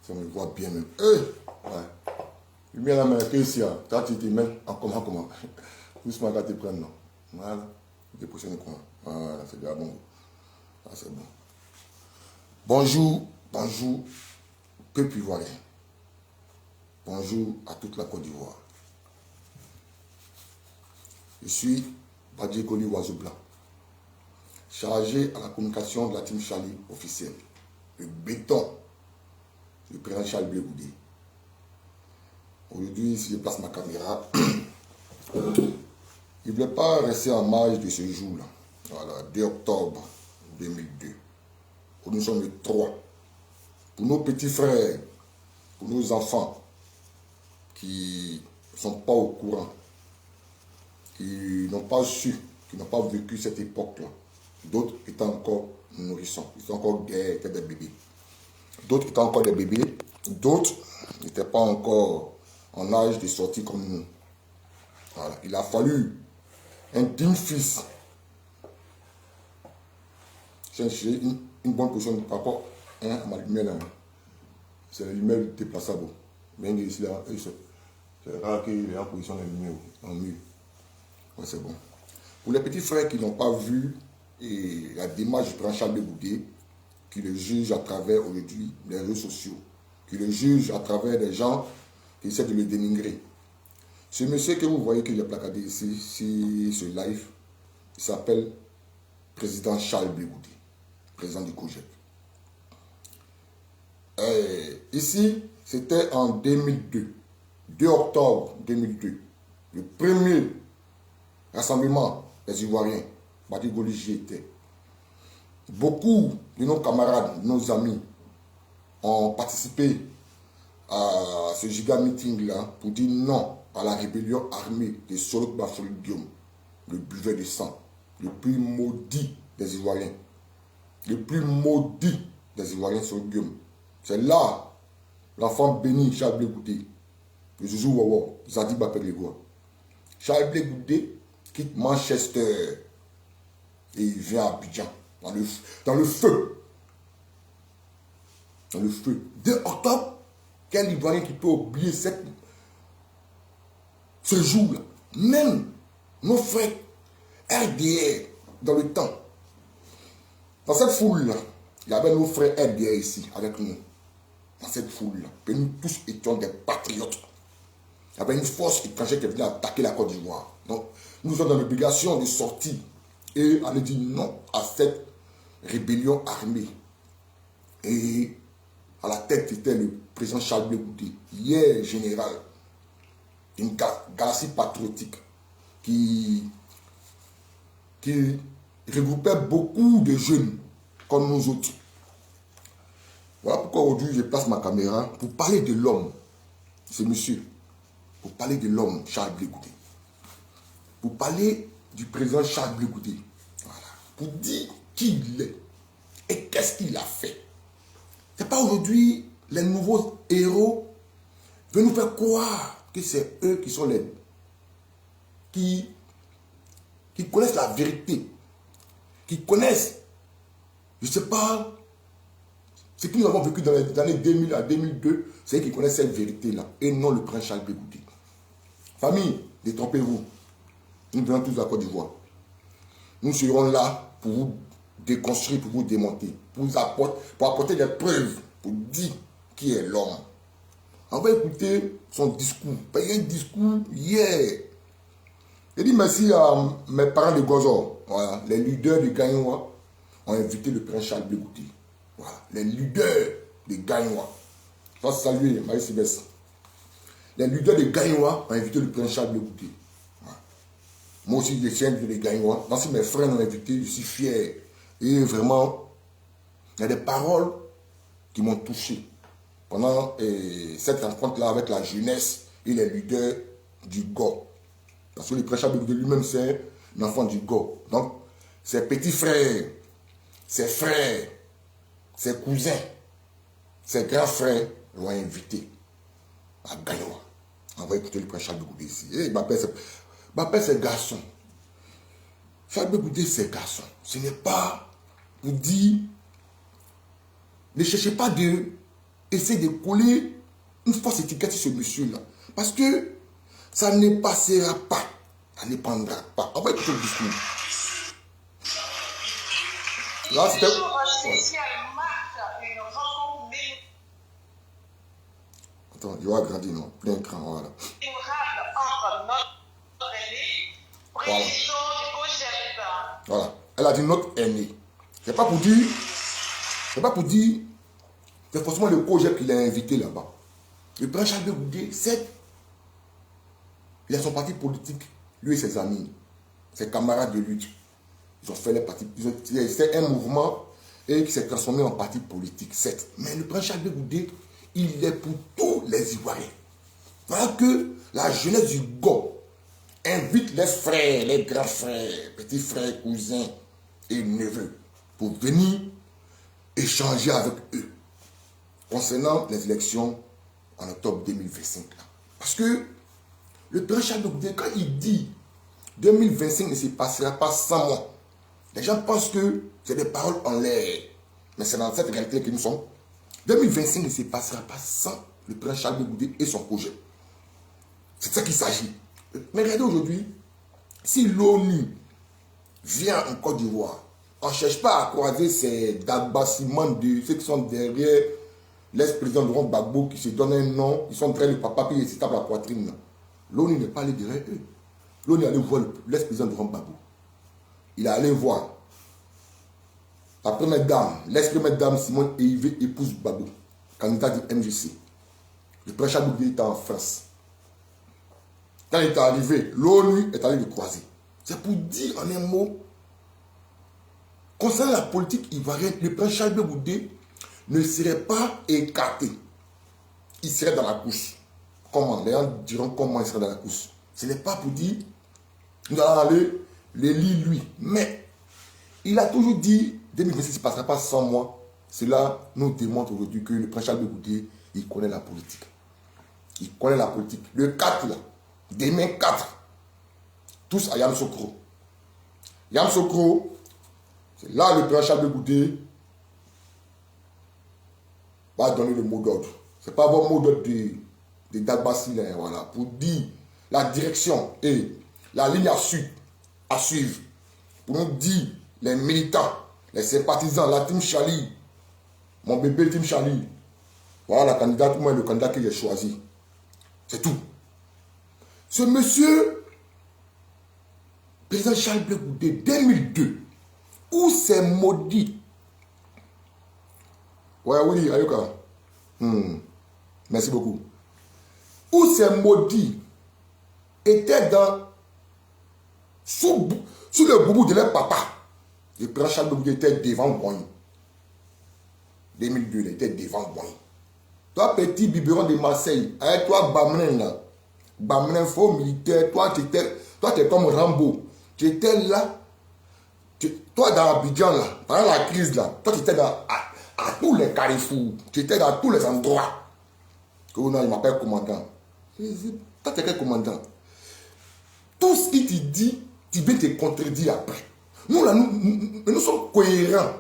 Ça me voit bien même. Ouais. Lumière la main, ici, quand tu te mets en comment. Doucement, quand tu prends, non. Voilà. Tu pousses le coin. Voilà, c'est déjà bon. Ah, c'est bon. Bonjour, peuple ivoirien. Bonjour à toute la Côte d'Ivoire. Je suis Badji Koli Oiseau Blanc, chargé à la communication de la team Charlie officielle. Le béton du président Charles Blé Goudé. Aujourd'hui, si je place ma caméra, il ne voulait pas rester en marge de ce jour-là. Voilà, 2 octobre 2002. Nous sommes le 3. Pour nos petits frères, pour nos enfants qui ne sont pas au courant, qui n'ont pas su, qui n'ont pas vécu cette époque-là. D'autres étaient encore nourrissons, ils sont encore des bébés. D'autres étaient encore des bébés, d'autres n'étaient pas encore en âge de sortir comme nous. Voilà. Il a fallu un digne fils chercher une bonne position par rapport à ma lumière là. C'est la lumière déplaçable. Mais ici là, c'est rare qu'il est en position de la lumière en mur. Ouais, c'est bon. Pour les petits frères qui n'ont pas vu la démarche du président Charles Blé Goudé, qui le juge à travers aujourd'hui les réseaux sociaux, qui le juge à travers des gens qui essaient de le dénigrer. Ce monsieur que vous voyez que j'ai placardé ici, ce live, il s'appelle président Charles Blé Goudé, président du COJEP. Ici, c'était en 2002, 2 octobre 2002, le premier rassemblement des Ivoiriens, Badji Koli j'y était. Beaucoup de nos camarades, de nos amis ont participé à ce giga meeting-là pour dire non à la rébellion armée de Solok Bafoury Guillaume, le buveur de sang, le plus maudit des Ivoiriens. Le plus maudit des Ivoiriens, Solok Guillaume. C'est là l'enfant béni Charles Blé Goudé, le Zouzou Wawa, Zadi Bapeglegoua. Charles Blé Goudé quitte Manchester et il vient à Abidjan, dans le feu. Dans le feu. 2 octobre, quel Ivoirien qui peut oublier ce jour-là? Même nos frères RDR dans le temps. Dans cette foule-là, il y avait nos frères RDR ici avec nous. Dans cette foule-là. Et nous tous étions des patriotes. Il y avait une force étrangère qui venait attaquer la Côte d'Ivoire. Donc, nous sommes dans l'obligation de sortir et aller dire non à cette rébellion armée. Et à la tête était le président Charles Blé Goudé, hier général, une galaxie patriotique qui regroupait beaucoup de jeunes comme nous autres. Voilà pourquoi aujourd'hui je place ma caméra pour parler de l'homme, ce monsieur, pour parler de l'homme Charles Blé Goudé, pour parler du président Charles Blé Goudé, voilà, pour dire qui il est et qu'est-ce qu'il a fait. Ce n'est pas aujourd'hui les nouveaux héros veulent nous faire croire que c'est eux qui sont les qui connaissent la vérité, qui connaissent, je ne sais pas, ce que nous avons vécu dans les années 2000 à 2002, c'est eux qui connaissent cette vérité-là, et non le prince Charles Blé Goudé. Famille, détrompez-vous. Nous venons tous de la Côte d'Ivoire. Nous serons là pour vous déconstruire, pour vous démonter, pour apporter des preuves, pour dire qui est l'homme. On va écouter son discours. Il y a un discours hier. Il dit merci à mes parents de Gozo. Voilà. Les leaders de Gagnoua ont invité le prince Charles Blé Goudé. Voilà. Les leaders de Gagnoua. Je vais saluer Marie Sébastien. Les leaders de Gagnoua ont invité le prince Charles Blé Goudé. Voilà. Moi aussi, je suis invité de Gagnoua. Même si mes frères m'ont invité, je suis fier. Et vraiment, il y a des paroles qui m'ont touché pendant cette rencontre-là avec la jeunesse et les leaders du GO. Parce que le prince Charles Blé Goudé lui-même, c'est un enfant du GO. Donc, ses petits frères, ses frères, ses cousins, ses grands frères l'ont invité à Gagnoua. On va écouter le prince Charles Blé Goudé ici. Et il m'appelle ses garçons. Charles Goudé, c'est garçon. Ce n'est pas pour dire, ne cherchez pas de essayer de coller une fausse étiquette sur ce monsieur-là. Parce que ça ne passera pas. Ça ne prendra pas. On va écouter le discours. Là, c'était... Attends, il va grandir, non? Plein écran, voilà. Voilà. Voilà. Elle a dit notre aîné. C'est pas pour dire... C'est pas pour dire... C'est forcément le projet qu'il a invité là-bas. Le prince Charles Goudé, c'est... Il a son parti politique, lui et ses amis, ses camarades de lutte. Ils ont fait les partis... C'est un mouvement et qui s'est transformé en parti politique, certes. Mais le prince Charles Goudé, il est pour tous les Ivoiriens. Voilà que la jeunesse du Go invite les frères, les grands frères, petits frères, cousins et neveux pour venir échanger avec eux concernant les élections en octobre 2025. Parce que le prince Charles Goudé, quand il dit 2025 ne se passera pas sans moi, les gens pensent que c'est des paroles en l'air. Mais c'est dans cette réalité que nous sommes. 2025 ne se passera pas sans le prince Charles Goudé et son projet. C'est de ça qu'il s'agit. Mais regardez aujourd'hui, si l'ONU vient en Côte d'Ivoire, on ne cherche pas à croiser ces dabassiments de ceux qui sont derrière l'ex-président Laurent Gbagbo qui se donne un nom, ils sont en train de papa qui se tape la poitrine. L'ONU n'est pas allé derrière eux. L'ONU est allé voir l'ex-président Laurent Gbagbo. Il est allé voir la première dame, l'ex-première dame Simone Eivé, épouse Gbagbo, candidat du MJC. Le prince Charles Goudé était en France. Quand il est arrivé, l'ONU est allé le croiser. C'est pour dire en un mot, concernant la politique ivoirienne, le prince Charles Goudé ne serait pas écarté. Il serait dans la course. Comment? Les gens diront comment il serait dans la course. Ce n'est pas pour dire, nous allons aller l'élire lui. Mais il a toujours dit, 2026 ne se passera pas sans moi. Cela nous démontre aujourd'hui que le prince Charles Goudé, il connaît la politique. Il connaît la politique. Le 4 là, demain 4, tous à Yamoussoukro. Yamoussoukro, c'est là le prince Charles Goudé va donner le mot d'ordre. Ce n'est pas votre mot d'ordre de Dagbassi, voilà, pour dire la direction et la ligne à suivre. Pour nous dire les militants, les sympathisants, la team Charlie, mon bébé team Charlie. Voilà la candidate, moi le candidat que j'ai choisi. C'est tout. Ce monsieur, président Charles Goudé, 2002, où c'est maudit. Ouais, oui, Ayoka. Merci beaucoup. Où ces maudits étaient sous le boubou de leur papa. Le prince Charles Goudé était devant Boigny. 2002, il était devant Boigny. Toi, petit biberon de Marseille, avec toi, Bamren, là. Bamren, faux militaire, toi, tu es comme Rambo. Tu étais là. Toi, dans Abidjan, là, pendant la crise, là, toi, tu étais à tous les carrefours. Tu étais dans tous les endroits. Oh non, il m'appelle commandant. Toi, tu es quel commandant? Tout ce qu'il te dit, tu viens te contredire après. Nous, là, nous sommes cohérents.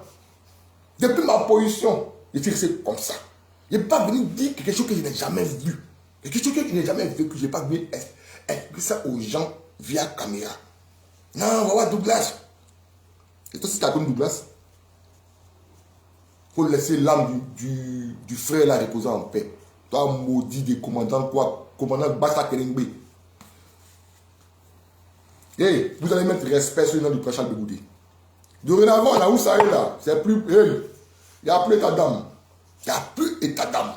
Depuis ma position, je suis resté comme ça. Je n'ai pas venu dire quelque chose que je n'ai jamais vu. Quelque chose que je n'ai jamais vu, que je n'ai pas venu expliquer ça aux gens via caméra. Non, on va voir Douglas. Et toi, si tu as connu Douglas, il faut laisser l'âme du frère là reposer en paix. Toi, maudit des commandants, quoi, commandant Bassa Kelengbe. Hey, vous allez mettre respect sur le nom du prince Charles Goudé. Dorénavant, là où ça est là, c'est plus. Hey, il n'y a plus état d'âme. Il n'y a plus état d'âme.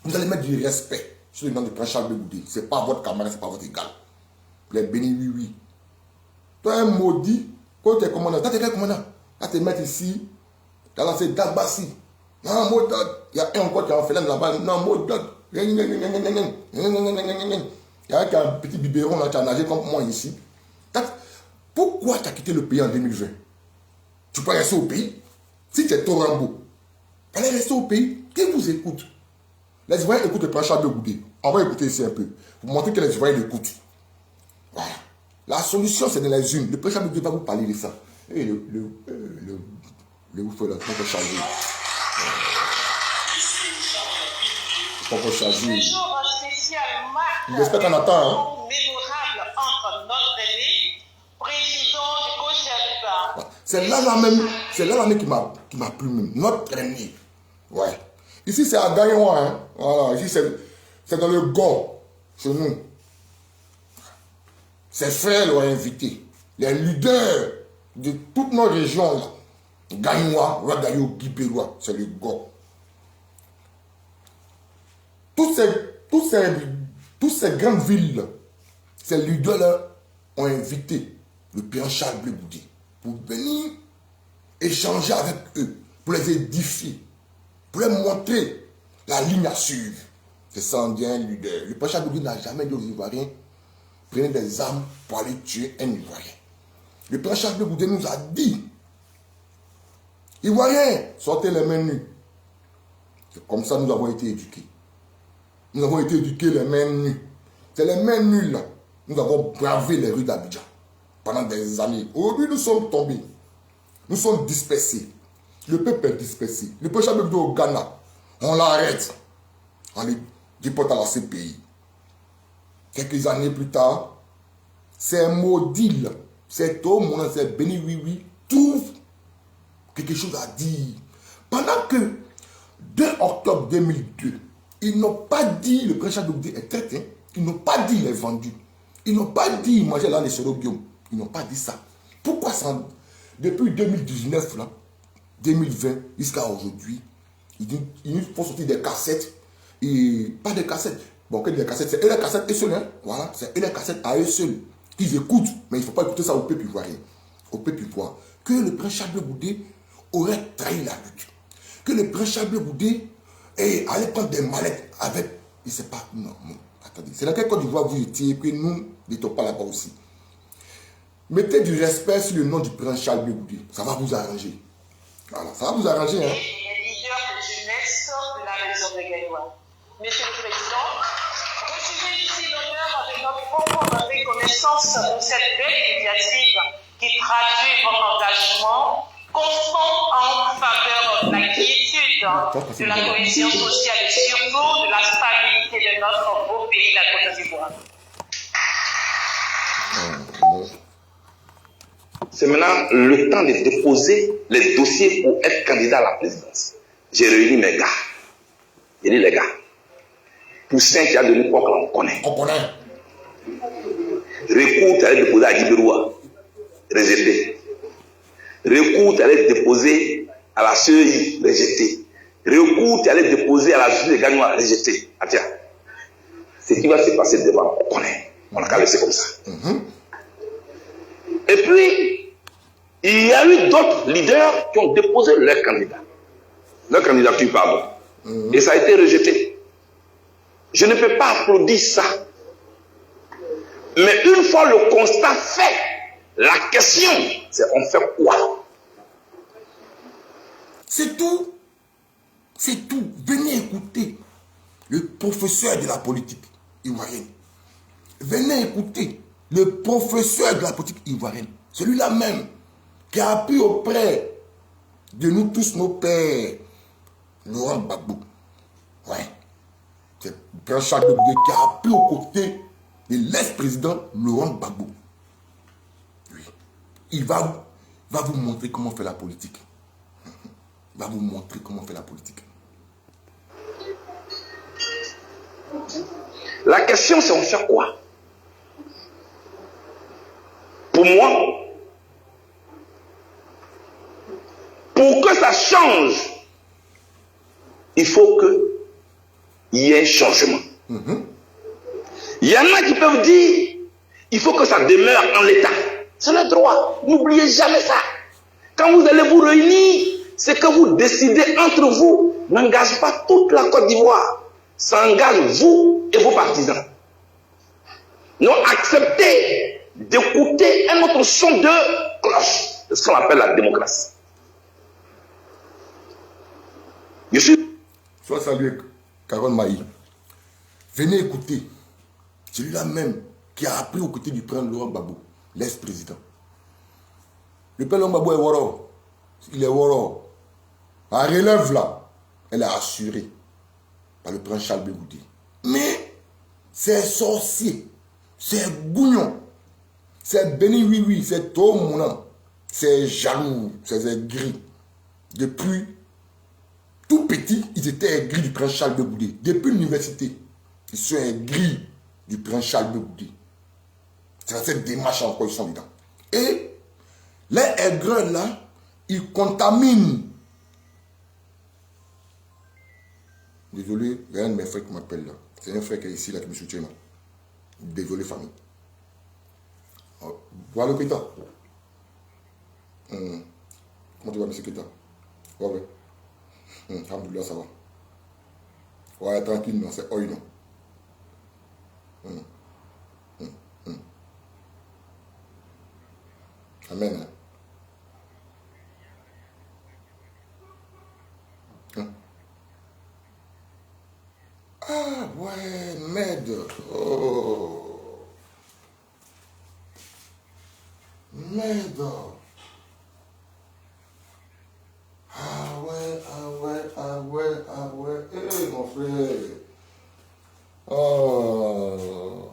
Vous allez mettre du respect sur le nom du prince Charles Goudé. Ce n'est pas votre camarade, ce n'est pas votre égal. Les bénis, oui, oui. Toi, un maudit, quand tu es commandant, toi, tu es quel commandant? Là, tu te mets ici, tu as lancé Dagbassi. Non, mot d'ordre. Il y a un encore qui a un félin là-bas. Non, mot d'ordre. Il y a un petit biberon là, tu as nagé comme moi ici. Pourquoi tu as quitté le pays en 2020? Tu peux rester au pays? Si tu es Torambo, tu allez rester au pays. Qui vous écoute? Les Ivoiriens écoutent le prince Charles Goudé. On va écouter ici un peu. Pour montrer que les Ivoiriens l'écoutent. Voilà. La solution, c'est dans les unes. Le président Charles Blé va vous parler de ça. Et le vous fait là, on peut changer. On peut changer. J'espère qu'on attend. Hein? C'est là même qui m'a plu même. Notre ennemi. Ouais. Ici, c'est à Gagnoua. Hein? Voilà. Ici, c'est dans le Gord. Chez nous. Ses frères l'ont invité. Les leaders de toutes nos régions, là. Gagnoua, Ragayo, Guipérois, c'est le Gord. Toutes ces grandes villes, ces leaders-là ont invité le père Charles Blé Goudé pour venir échanger avec eux, pour les édifier, pour leur montrer la ligne à suivre. C'est ça, on dit un leader. Le père Charles Blé Goudé n'a jamais dit aux Ivoiriens, prenez des armes pour aller tuer un Ivoirien. Le père Charles Blé Goudé nous a dit, Ivoiriens, sortez les mains nues. C'est comme ça que nous avons été éduqués. Nous avons été éduqués les mains nues. C'est les mains nues là. Nous avons bravé les rues d'Abidjan pendant des années. Aujourd'hui, nous sommes tombés. Nous sommes dispersés. Le peuple est dispersé. Le peuple Charles Blé Goudé au Ghana, on l'arrête. On les déporte à la CPI. Quelques années plus tard, c'est maudit là. Cet homme, c'est Béni Oui, trouve quelque chose à dire. Pendant que 2 octobre 2002, ils n'ont pas dit le président Charles Blé Goudé est traité. Ils n'ont pas dit il est vendu. Ils n'ont pas dit il mangeait là les Guillaume. Ils n'ont pas dit ça. Pourquoi ça? Depuis 2019, là, 2020, jusqu'à aujourd'hui, ils font sortir des cassettes. Et pas des cassettes. Bon, que des cassettes, c'est eux les cassettes et seuls. Hein? Voilà, c'est eux les cassettes à eux seuls. Qu'ils écoutent. Mais il ne faut pas écouter ça au peuple ivoirien. Au peuple ivoirien. Que le prince Charles Blé Goudé aurait trahi la lutte. Que le prince Charles Blé Goudé allait prendre des mallettes avec. Il ne sait pas. Non, non. Attendez. C'est dans quel Côte d'Ivoire vous étiez que nous n'étions pas là-bas aussi. Mettez du respect sur le nom du prince Charles Blé Goudé. Ça va vous arranger. Voilà, ça va vous arranger. Hein. Les leaders de jeunesse de la région de Gagnoua. Monsieur le Président, recevez ici l'honneur de notre profonde reconnaissance de cette belle initiative qui traduit votre engagement constant en faveur de la quiétude, de la cohésion sociale et surtout de la stabilité de notre beau pays, la Côte d'Ivoire. C'est maintenant le temps de déposer les dossiers pour être candidat à la présidence. J'ai réuni mes gars. J'ai dit les gars, Poussin qui a donné quoi qu'on connaît. On connaît. Recours, tu allais déposer à Guibéroua. Rejeté. Recours, tu allais déposer à la CEI. Rejeté. Recours, tu allais déposer à la justice de Gagnoua. Rejeté. Ah tiens. Ce qui va se passer devant, on connaît. On n'a qu'à laisser comme ça. Et puis, il y a eu d'autres leaders qui ont déposé leur candidat. Leur candidature, pardon. Et ça a été rejeté. Je ne peux pas applaudir ça. Mais une fois le constat fait, la question, c'est on fait quoi? C'est tout. C'est tout. Venez écouter le professeur de la politique ivoirienne. Venez écouter le professeur de la politique ivoirienne. Celui-là même qui a appris auprès de nous tous, nos pères, Laurent Gbagbo. Ouais. C'est le père Charles Blé Goudé qui a appris aux côtés de l'ex-président Laurent Gbagbo. Oui. Il va vous montrer comment faire la politique. Il va vous montrer comment faire la politique. La question, c'est on fait quoi? Pour moi, pour que ça change, il faut qu'il y ait un changement. Il y en a qui peuvent dire, il faut que ça demeure en l'état. C'est le droit. N'oubliez jamais ça. Quand vous allez vous réunir, ce que vous décidez entre vous n'engage pas toute la Côte d'Ivoire. Ça engage vous et vos partisans. Non, acceptez d'écouter un autre son de cloche. C'est ce qu'on appelle la démocratie. Je suis... Sois salué, Caron Maï. Venez écouter celui-là même qui a appris aux côtés du prince Laurent Gbagbo. l'ex-président. Le père Lomgbabo est Woro. Il est Woro. La relève là, elle est assurée par le prince Charles Blegoudé. Mais c'est sorcier, c'est gougnon, c'est béni oui, c'est tout moulin, c'est jaloux, c'est gris. Depuis tout petit, ils étaient gris du prince Charles Blegoudé. Depuis l'université, ils sont gris du prince Charles Blegoudé. C'est dans cette démarche encore, ils sont dedans. Et les aigreurs là, ils contaminent. Désolé, il y a un de mes frères qui m'appelle là. C'est un frère qui est ici là qui me soutient là. Désolé famille. Oh, voilà Kéta. Comment tu vas, monsieur Kéta? Ouais. Alhamdoulilah, ça va. Ouais, tranquille, non, c'est oi, non. Amen. Ah ouais, merde. Oh. Merde. Ah ouais. Eh, mon frère. Oh.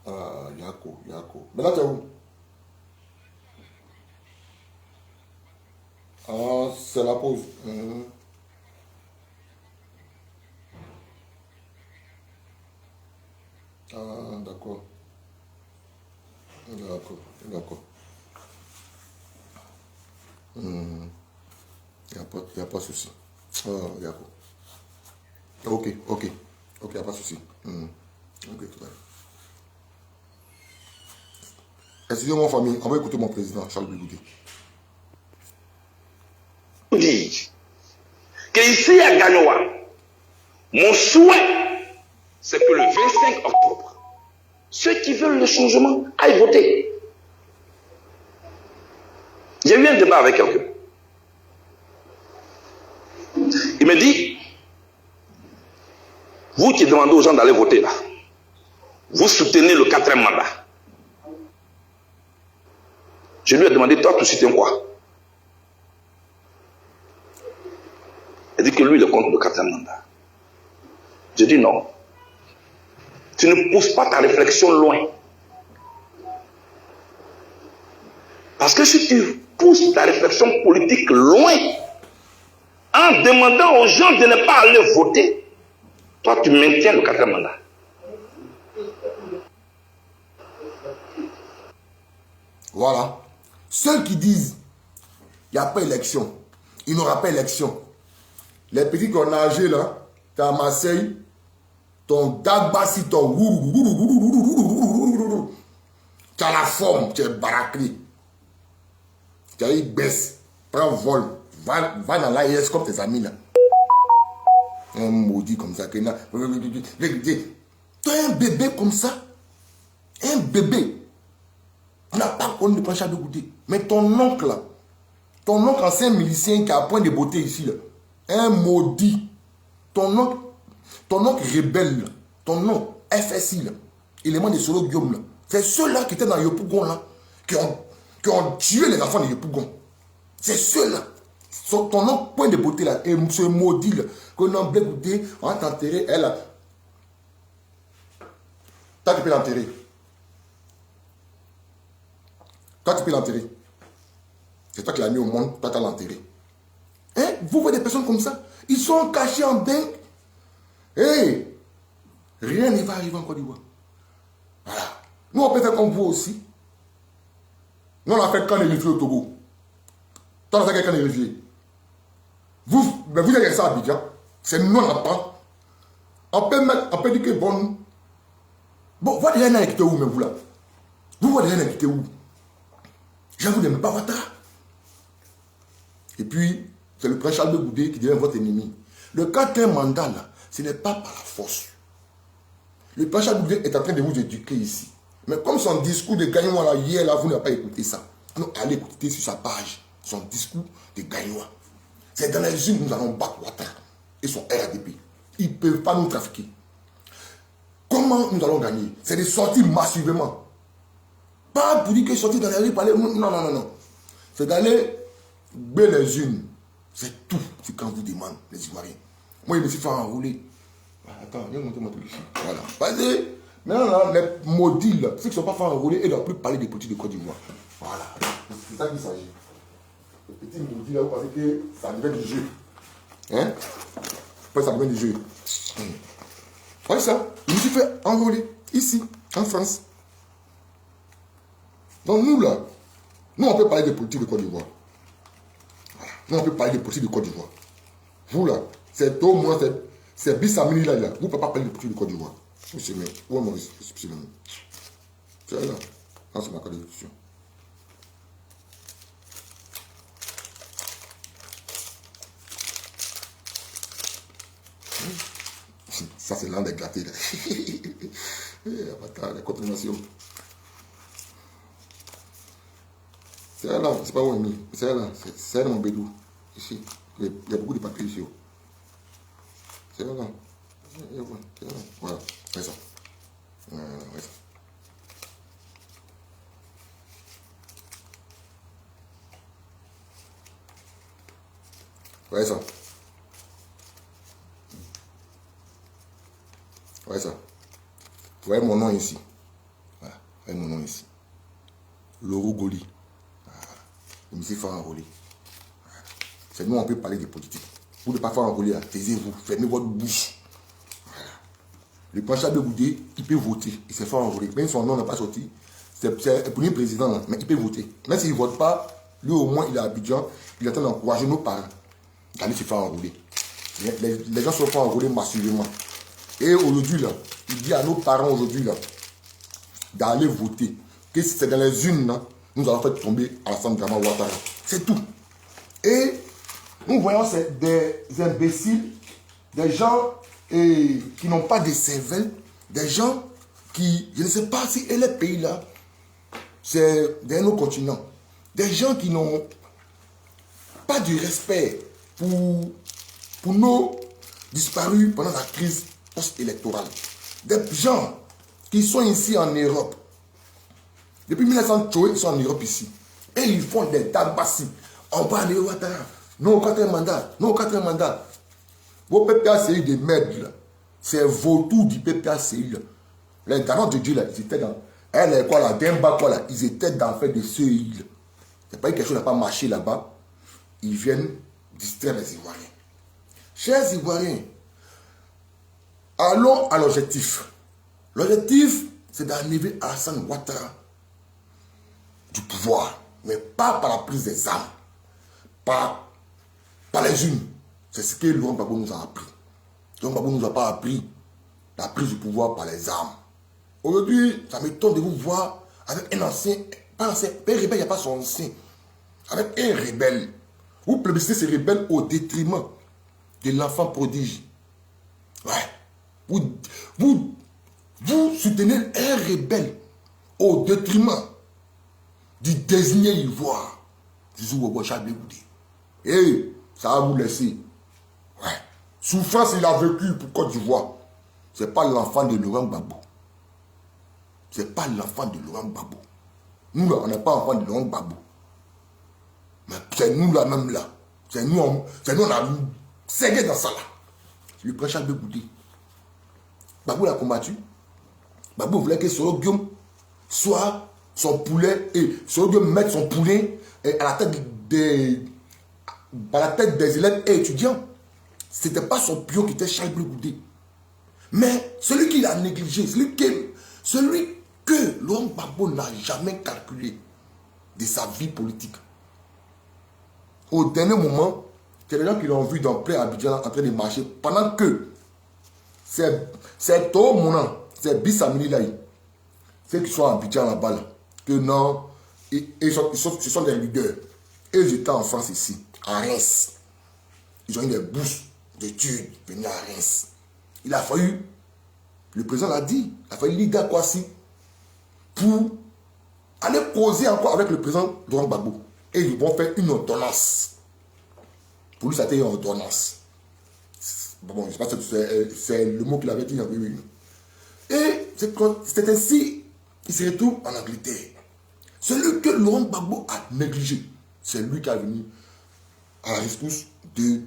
Ah, Yako. Mais là, tu es où? Ah, c'est la pause. Ah, d'accord. Il n'y a pas de souci. Ah, d'accord. Ok, il n'y a pas de souci. Ok, tout à fait. Excusez-moi, famille, on va écouter mon président, Charles Blegoudé. Je dis qu'ici à Gagnoa, mon souhait, c'est que le 25 octobre, ceux qui veulent le changement aillent voter. J'ai eu un débat avec quelqu'un. Il me dit, vous qui demandez aux gens d'aller voter là, vous soutenez le 4e mandat. Je lui ai demandé, toi tu soutiens quoi? Il dit que lui il est contre le 4e mandat. Je dis non. Tu ne pousses pas ta réflexion loin. Parce que si tu pousses ta réflexion politique loin, en demandant aux gens de ne pas aller voter, toi tu maintiens le 4e mandat. Voilà. Ceux qui disent il n'y a pas élection, il n'y aura pas élection. Les petits qu'on a âgés là, tu à Marseille, ton Dagbassi, ton tu as la forme, tu es baraqué. Tu as une baisse, prends vol, va dans l'AIS comme tes amis là. Un maudit comme ça. Tu as un bébé comme ça. Un bébé. On n'a pas connu de Prince Charles Blegoudé. Mais ton oncle là, ton oncle ancien milicien qui a point de beauté ici là, un maudit. Ton oncle rebelle là, ton oncle FSI là, élément de Solo Guillaume là, c'est ceux-là qui étaient dans Yopougon là, qui ont tué les enfants de Yopougon. C'est ceux-là. Ton oncle point de beauté là, et ce maudit là, que non Blegoudé, on va t'enterrer, elle là. Toi tu peux l'enterrer. Toi, tu peux l'enterrer. C'est toi qui l'as mis au monde, toi, tu as l'enterré. Hein? Vous voyez des personnes comme ça? Ils sont cachés en dingue. Hey! Rien ne va arriver en Côte d'Ivoire. Voilà. Nous, on peut faire comme vous aussi. Nous, on a fait quand les réfugiés au Togo. Toi, on a fait quand les réfugiés. Vous êtes restés à Abidjan. C'est nous, on attend. On peut dire que bon. Bon, vous allez quitter où, mais vous là? Vous allez quitter où? J'avoue de ne pas voter. Et puis, c'est le prince Charles Blegoudé qui devient votre ennemi. Le 4e mandat, là, ce n'est pas par la force. Le prince Charles Blegoudé est en train de vous éduquer ici. Mais comme son discours de Gagnois, là, hier, là, vous n'avez pas écouté ça. Alors, allez écouter sur sa page son discours de Gagnois. C'est dans les unes que nous allons battre Ouattara et son RDP. Ils ne peuvent pas nous trafiquer. Comment nous allons gagner? C'est de sortir massivement. Pas pour dire que sortir dans les rues, parler. Non, non, non, non. C'est d'aller baiser les unes. C'est tout ce qu'on vous demande, les Ivoiriens. Moi, je me suis fait enrouler. Attends, viens montrer mon truc ici. Voilà. Vas-y. Maintenant, là, les maudits, là, ceux qui ne sont pas fait enrouler, ils ne doivent plus parler des petits de Côte d'Ivoire. Voilà. C'est ça qu'il s'agit. Les petits maudits, là, vous pensez que ça devient du jeu. Hein? Après, ça devient du jeu. Voyez ça? Je me suis fait enrouler ici, en France. Donc, nous, là, nous, on peut parler des politiques de Côte d'Ivoire. Voilà. Nous, on peut parler des politiques de Côte d'Ivoire. Vous, là, c'est au moins, c'est Bissamini, là. Vous ne pouvez pas parler des politiques de Côte d'Ivoire. C'est mieux. Où est Maurice? C'est là. Là, c'est ma carte de discussion. Ça, c'est l'un des gâtés. Attends, la continuation. C'est là, c'est pas où on est mis. C'est là, c'est là mon bédou. Ici. Il y a beaucoup de papiers ici. C'est là. Voilà, c'est ça. Ouais, ça. Ouais, ça. Ouais, ça. Vous voyez mon nom ici. Voilà. Vous voyez mon nom ici. Loro Goli. Voilà. Je me suis fait enrôler. Voilà. C'est nous, on peut parler de politique. Vous ne pouvez pas faire enrôler, taisez-vous, fermez votre bouche. Voilà. Le Pancha de Goudé, il peut voter. Il s'est fait enrôler. Même son nom n'a pas sorti. C'est pour un président, là, mais il peut voter. Même s'il ne vote pas, lui au moins, il est à Abidjan. Il est en train d'encourager nos parents d'aller se faire enrôler. Les gens se font enrôler massivement. Et aujourd'hui, là, il dit à nos parents aujourd'hui, là, d'aller voter. Que c'est dans les urnes, là, nous allons faire tomber Alassane Dramane Ouattara. C'est tout. Et nous voyons c'est des imbéciles, des gens qui n'ont pas de cervelle, des gens qui, je ne sais pas si les pays là, c'est dans nos continents, des gens qui n'ont pas de respect pour nos disparus pendant la crise post-électorale. Des gens qui sont ici en Europe. Depuis 1900, ils sont en Europe ici. Et ils font des tabassis. On va aller au Ouattara. Non, au quatrième mandat. Non, au quatrième mandat. Vos PPACI de merde, c'est vautours du PPACI. Les garants de Dieu, là, ils étaient dans. Elle, quoi, là, Demba, quoi, là, ils étaient dans fait de ce île. C'est pas quelque chose n'a pas marché là-bas. Ils viennent distraire les Ivoiriens. Chers Ivoiriens, allons à l'objectif. L'objectif, c'est d'enlever Alassane Ouattara du pouvoir, mais pas par la prise des armes, par les unes. C'est ce que Laurent Gbagbo nous a appris. Laurent Gbagbo ne nous a pas appris la prise du pouvoir par les armes. Aujourd'hui, ça m'étonne de vous voir avec un ancien, pas ancien, un rebelle, il n'y a pas son ancien, avec un rebelle. Vous plébiscitez ces rebelles au détriment de l'enfant prodige. Ouais. Vous soutenez un rebelle au détriment du désigné ivoire. Et ça va vous laisser. Ouais. Souffrance, il a vécu pour Côte d'Ivoire. Ce n'est pas l'enfant de Laurent Gbagbo. Ce n'est pas l'enfant de Laurent Gbagbo. Nous, là, on n'est pas enfant de Laurent Gbagbo. Mais c'est nous, là, même là. C'est nous, on a ségué dans ça, là. Le prêcheur de Goudé. Gbagbo l'a combattu. Gbagbo voulait que Soro Guillaume soit son poulet et Soro Guillaume mette son poulet à la tête des élèves et étudiants. Ce n'était pas son pion qui était Charles Bleu Goudé. Mais celui qui l'a négligé, celui que Laurent Gbagbo n'a jamais calculé de sa vie politique. Au dernier moment, il y a des gens qui l'ont vu dans plein Abidjan en train de marcher pendant que c'est tout le monde, c'est Bissamini là, ceux qui sont à Abidjan là-bas, là, que non, ce sont des leaders. Et ils étaient en France ici, à Reims. Ils ont eu des bourses d'études, venus à Reims. Il a fallu, le président l'a dit, il a fallu Liga Kwasi pour aller causer encore avec le président Laurent Gbagbo. Et ils vont faire une ordonnance. Pour lui, ça a été une ordonnance. Bon, je sais pas si c'est le mot qu'il avait dit. Oui, oui. Et c'est ainsi qu'il se retrouve en Angleterre. Celui que Laurent Gbagbo a négligé, c'est lui qui est venu à la rescousse de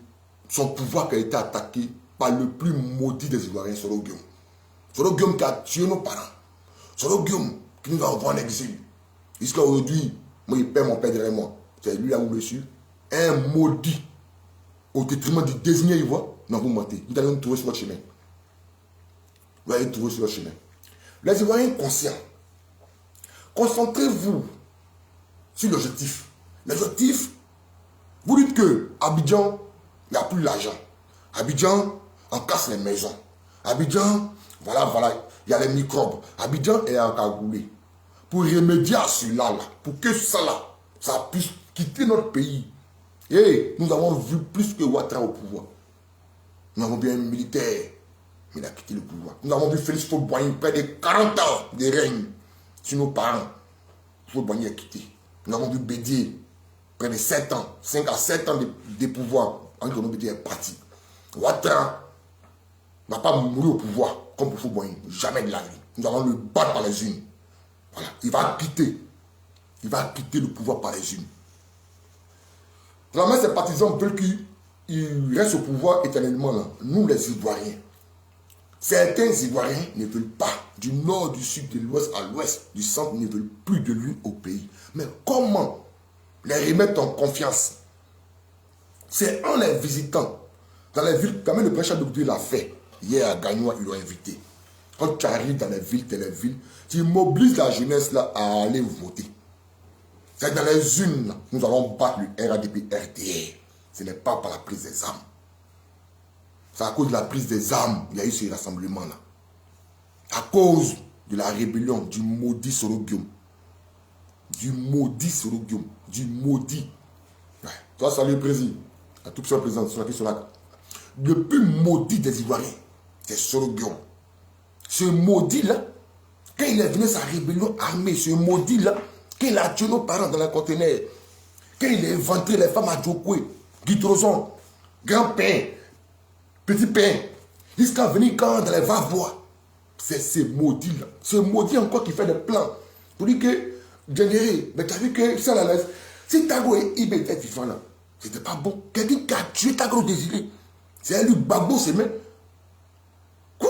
son pouvoir qui a été attaqué par le plus maudit des Ivoiriens, Soro Guillaume. Soro Guillaume qui a tué nos parents. Soro Guillaume qui nous a envoyé en exil. Jusqu'à aujourd'hui, moi, il perd mon père derrière moi. C'est lui là où je suis. Un maudit. Au détriment du désigné ivoire. Non, vous mentez. Vous allez nous trouver sur votre chemin. Vous allez nous trouver sur votre chemin. Les Ivoiriens conscients. Concentrez-vous sur l'objectif. L'objectif, vous dites que Abidjan, il n'y a plus l'argent. Abidjan, on casse les maisons. Abidjan, voilà, il y a les microbes. Abidjan est encagoulé. Pour remédier à cela, pour que ça puisse quitter notre pays. Et nous avons vu plus que Ouattara au pouvoir. Nous avons vu un militaire, mais il a quitté le pouvoir. Nous avons vu Félix Faure-Boigny, près de 40 ans de règne sur nos parents. Faure-Boigny a quitté. Nous avons vu Bédier, près de 7 ans, 5 à 7 ans de pouvoir. Henri Bédier est parti. Ouattara n'a pas mouru au pouvoir comme pour Faure-Boigny. Jamais de la vie. Nous allons le battre par les unes. Voilà. Il va quitter le pouvoir par les unes. Vraiment, ces partisans veulent qu'il reste au pouvoir éternellement là. Nous, les Ivoiriens, certains Ivoiriens ne veulent pas. Du nord, du sud, de l'ouest à l'ouest, du centre, ne veulent plus de lui au pays. Mais comment les remettre en confiance? C'est en les visitant. Dans les villes, quand même le président de l'a fait. Hier à Gagnois, ils l'ont invité. Quand tu arrives dans les villes, tu mobilises la jeunesse là à aller voter. C'est dans les unes, là, nous allons battre le RADP-RDR. Ce n'est pas par la prise des armes. C'est à cause de la prise des armes qu'il y a eu ce rassemblement-là. À cause de la rébellion du maudit Soro Guillaume. Du maudit Soro Guillaume. Du maudit. Ouais. Toi, salut, président. À tout le président, sur la question là. Le plus maudit des Ivoiriens, c'est Soro Guillaume. Ce maudit-là, quand il est venu sa rébellion armée, ce maudit-là, quand il a tué nos parents dans les conteneurs, quand il a inventé les femmes à Djokwe, Guitroson, grand-père, petit-père, jusqu'à venir quand dans les va-voir. C'est ce maudit-là. Ce maudit encore qui fait des plans. Pour dire que, généré, mais tu as vu que ça la laisse. Si Tago et Ibé étaient vivants là, c'était pas bon. Quelqu'un qui a tué Tago Désiré, c'est lui, Gbagbo, c'est même. Quoi?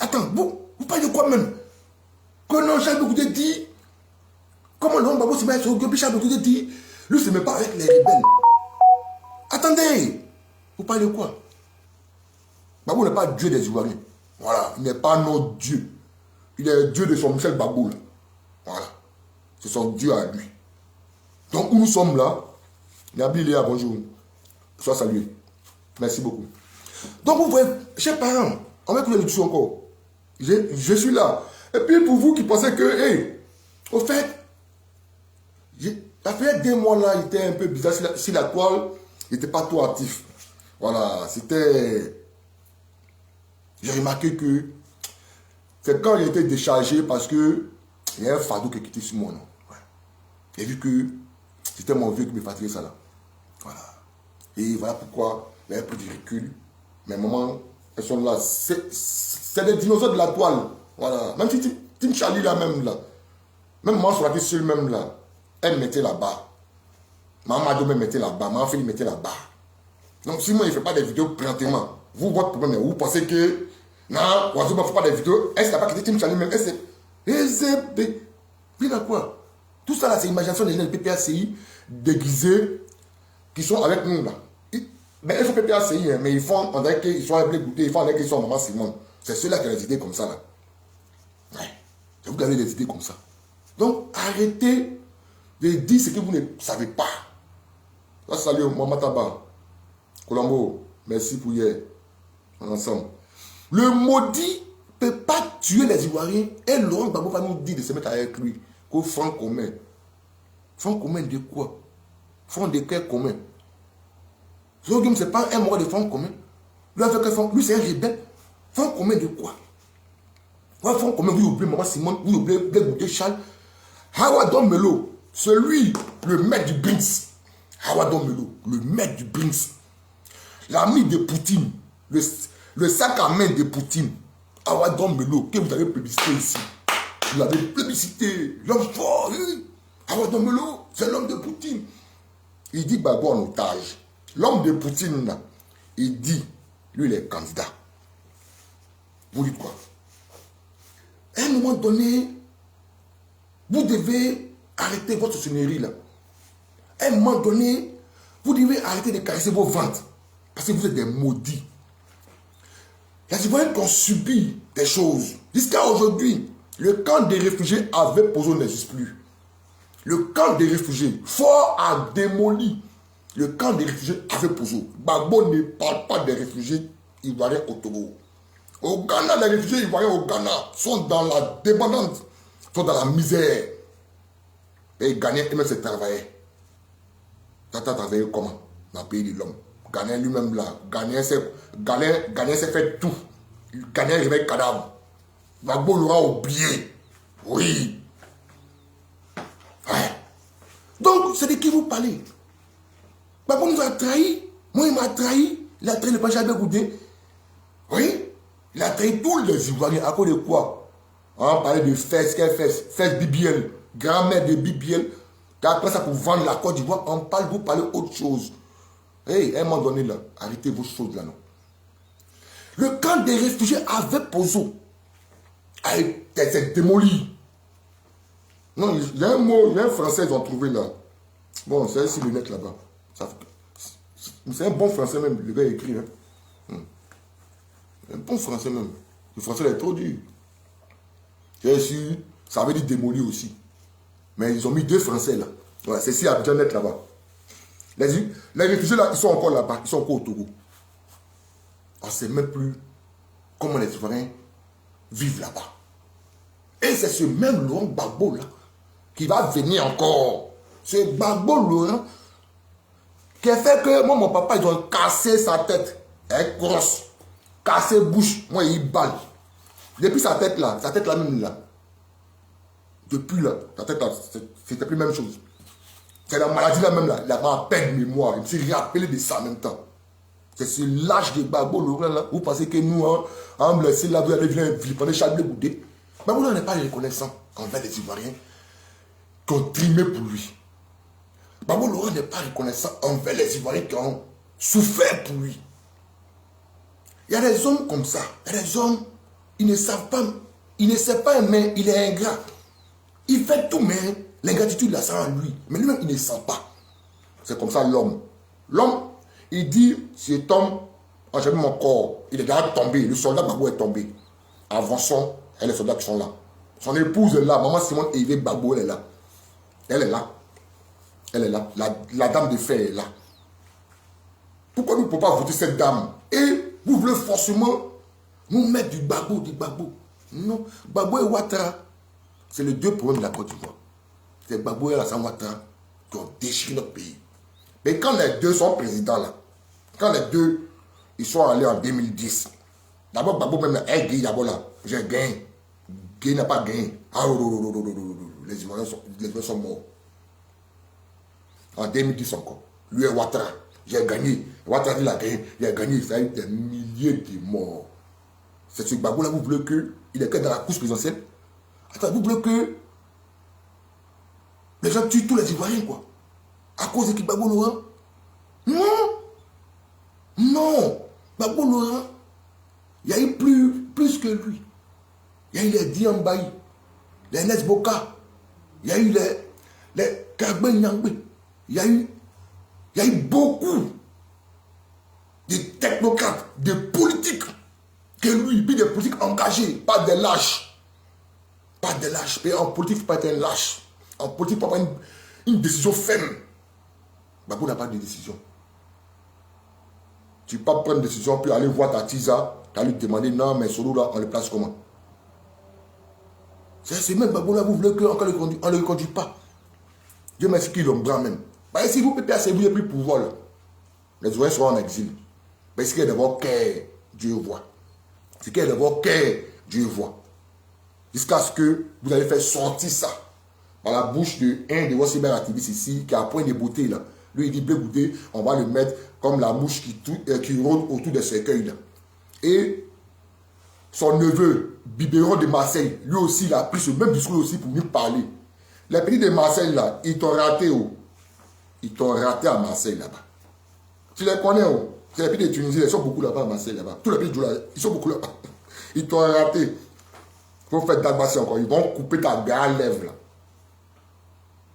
Attends, vous parlez de quoi même? Que non, Charles Bougoudé dit. Comment non, Gbagbo se met sur Gobi, Charles Bougoudé dit. Lui, se met pas avec les rebelles. Attendez, vous parlez de quoi? Gbagbo n'est pas Dieu des Ivoiriens. Voilà, il n'est pas notre Dieu. Il est Dieu de son Michel Gbagbo. Voilà, c'est son Dieu à lui. Donc, où nous sommes là, Nabi Léa, bonjour. Sois salué. Merci beaucoup. Donc, vous voyez, chers parents, on va écouter l'éducation encore. Je suis là. Et puis, pour vous qui pensez que, hey, au fait, ça fait 2 mois là, il était un peu bizarre. Si la toile, il n'était pas trop actif. Voilà, c'était. J'ai remarqué que c'est quand il a été déchargé parce que il y a un fardeau qui est quitté sur mon nom. Ouais. J'ai vu que c'était mon vieux qui me fatiguait ça là. Voilà. Et voilà pourquoi il y avait pris du recul. Mais maman, elles sont là. C'est des dinosaures de la toile. Voilà. Même si Tim Charlie là même là. Même moi sur la seule même là. Elle mettait là-bas. Maman Mado me mettait là-bas. Maman Félix mettait là-bas. Donc si moi il ne fait pas des vidéos présentement, vous votre problème, vous pensez que non, Oiseau ne fait pas des vidéos. Est-ce qu'il n'a pas quitté Tim Charlie même? Est-ce bien à quoi? Tout ça là, c'est l'imagination des gens de PPACI déguisés qui sont avec nous là. Mais ils font PPACI, hein, mais ils font, on dirait qu'ils sont appelés goûter, ils font, on dirait qu'ils sont Maman Simone. C'est ceux-là qui ont des idées comme ça là. Ouais. C'est vous qui avez des idées comme ça. Donc arrêtez de dire ce que vous ne savez pas. Là, salut, Maman Taba. Colombo, merci pour hier. On est ensemble. Le maudit ne peut pas tuer les Ivoiriens. Et Laurent Gbagbo va nous dire de se mettre avec lui. Qu'au front commun. Front commun de quoi? Front de quel commun? Ce n'est pas un mot de front commun. Lui, c'est un rebelle. Front commun de quoi? Front commun, vous oubliez Maman Simone, vous oubliez Blé Charles. Hawadon Melo, celui, le maître du Brinks. Hawadon Melo, le maître du Brinks. l'ami de Poutine, le sac à main de Poutine, Awadon Melo, que vous avez publicité ici. Vous l'avez publicité, l'homme fort, Awadon Melo, c'est l'homme de Poutine. Il dit Gbagbo en otage. L'homme de Poutine, là, il dit, lui, il est candidat. Vous dites quoi? À un moment donné, vous devez arrêter votre sonnerie là. À un moment donné, vous devez arrêter de caresser vos ventres. Parce que vous êtes des maudits. Les Ivoiriens qui ont subi des choses. Jusqu'à aujourd'hui, le camp des réfugiés avec Pozo n'existe plus. Le camp des réfugiés, fort a démoli le camp des réfugiés avec Pozo. Gbagbo ne parle pas des réfugiés ivoiriens au Togo. Au Ghana, les réfugiés ivoiriens au Ghana sont dans la dépendance, sont dans la misère. Et les Ghanéens aiment se travailler. Tata travailler comment? Dans le pays de l'homme. Ghanéen lui-même là, Ghanéen s'est fait tout. Ghanéen réveille cadavre. Gbagbo l'aura oublié. Oui. Ouais. Donc, c'est de qui vous parlez? Gbagbo nous a trahis. Moi, il m'a trahi. Il a trahi le Pacha Goudé. Oui. Il a trahi tous les Ivoiriens. À cause de quoi? On va parler de fesses, quelle fesse? Fesse BBL. Grand-mère de BBL. Après ça, pour vendre la Côte d'Ivoire, on parle, vous parlez autre chose. Hey, à un moment donné, là, arrêtez vos choses là, non. Le camp des réfugiés avec Pozo a été démoli. Non, il y a un mot, il y a un français, ils ont trouvé là. Bon, c'est ici le net là-bas. C'est un bon français même, le gars écrit. Hein. Un bon français même. Le français est trop dur. J'ai su, ça veut dire démoli aussi. Mais ils ont mis deux français là. Voilà, c'est ici à Abidjan net là-bas. Les réfugiés là, ils sont encore là-bas, ils sont encore au Togo. On ne sait même plus comment les Ivoiriens vivent là-bas. Et c'est ce même Laurent Gbagbo là qui va venir encore. Ce Gbagbo Laurent qui a fait que moi, mon papa, ils ont cassé sa tête. Elle est grosse. Cassé bouche. Moi, il balle. Depuis sa tête là même là. Depuis là, sa tête là, c'était plus la même chose. C'est la maladie là même là. Il a à peine de mémoire. Il me s'est rappelé de ça en même temps. C'est ce lâche de Gbagbo Laurent là. Vous pensez que nous, en blessé là, vous allez venir vilipender Charles Blé Goudé. Gbagbo Laurent n'est pas reconnaissant envers les Ivoiriens qui ont trimé pour lui. Gbagbo Laurent n'est pas reconnaissant envers les Ivoiriens qui ont souffert pour lui. Il y a des hommes comme ça. Il y a des hommes, ils ne savent pas. Il ne sait pas, mais il est ingrat. Il fait tout, mais l'ingratitude la sent en lui. Mais lui-même, il ne sent pas. C'est comme ça l'homme. L'homme, il dit, cet homme, j'ai mis mon corps, il est déjà tombé. Le soldat Gbagbo est tombé. Avançons, et les soldats qui sont là. Son épouse est là. Maman Simone Hervé Gbagbo, elle est là. Elle est là. Elle est là. La dame de fer est là. Pourquoi nous ne pouvons pas voter cette dame? Et vous voulez forcément nous mettre du Gbagbo, Non. Gbagbo et Ouattara, c'est les deux problèmes de la Côte d'Ivoire. C'est Gbagbo et Alassane Ouattara qui ont déchiré notre pays. Mais quand les deux sont présidents là, quand les deux, ils sont allés en 2010, d'abord Gbagbo même là, hey, d'abord là, j'ai gagné. Guy n'a pas gagné. Ah, les Ivoiriens sont morts. En 2010 encore. Lui et Ouattara, j'ai gagné. Ouattara il a gagné. Il a gagné. Ça a eu des milliers de morts. C'est ce Gbagbo là, vous voulez qu'il est que dans la course présidentielle. Attends, vous voulez que les gens tuent tous les Ivoiriens quoi. À cause de qui Gbagbo Laurent? Non. Non. Gbagbo Laurent, il y a eu plus que lui. Il y a eu les Diambaï, les Nesboka, il y a eu les Kagbe Nyangbe. Il y a eu beaucoup de technocrates, de politiques que lui, puis des politiques engagés, pas des lâches. Pas des lâches. Mais en politique, il ne faut pas être un lâche. En politique, il ne faut pas avoir une décision ferme. Gbagbo n'a pas de décision. Tu ne peux pas prendre une décision, puis aller voir ta tisa, tu vas lui demander, non, mais Solo là, on le place comment? C'est même Gbagbo là, vous voulez qu'on ne le conduit pas. Dieu merci qu'ils l'ont bras même. Bah, si vous pouvez vous n'avez plus pouvoir là. Les Ivoiriens seront en exil. Mais ce qu'il y a d'abord cœur, Dieu voit. Ce qu'il y a d'abord cœur, Dieu voit. Jusqu'à ce que vous allez faire sortir ça par la bouche de un de vos cyberactivistes ici qui a un point de beauté là. Lui il dit Blé Goudé, on va le mettre comme la mouche qui rôde autour des cercueils. Là. Et son neveu, Biberon de Marseille, lui aussi, il a pris ce même discours aussi pour nous parler. Les petits de Marseille, là, ils t'ont raté. Oh. Ils t'ont raté à Marseille, là-bas. Tu les connais, oh. C'est les petits de Tunisie, ils sont beaucoup là-bas à Marseille, là-bas. Tous les petits de ils sont beaucoup là-bas. Ils t'ont raté. Il faut faire d'Albassi encore. Ils vont couper ta grande lèvre, là.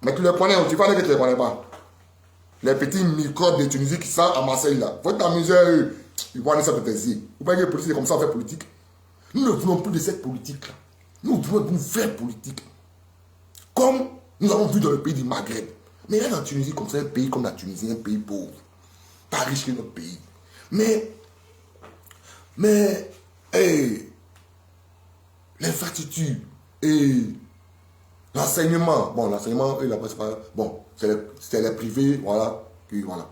Mais tu les connais, oh. Tu connais que tu les connais pas. Les petits microbes de Tunisie qui sont à Marseille, là. Faut t'amuser, eux. Ils vont aller ça de tes yeux. Vous voyez, les politiques, comme ça, on fait politique. Nous ne voulons plus de cette politique-là. Nous voulons une vraie politique. Comme nous avons vu dans le pays du Maghreb. Mais là, en Tunisie, comme ça, un pays comme la Tunisie, un pays pauvre. Pas riche que notre pays. Mais, l'infrastructure et l'enseignement. Bon, l'enseignement, là-bas, c'est pas. Bon, c'est les privés, voilà. Puis voilà.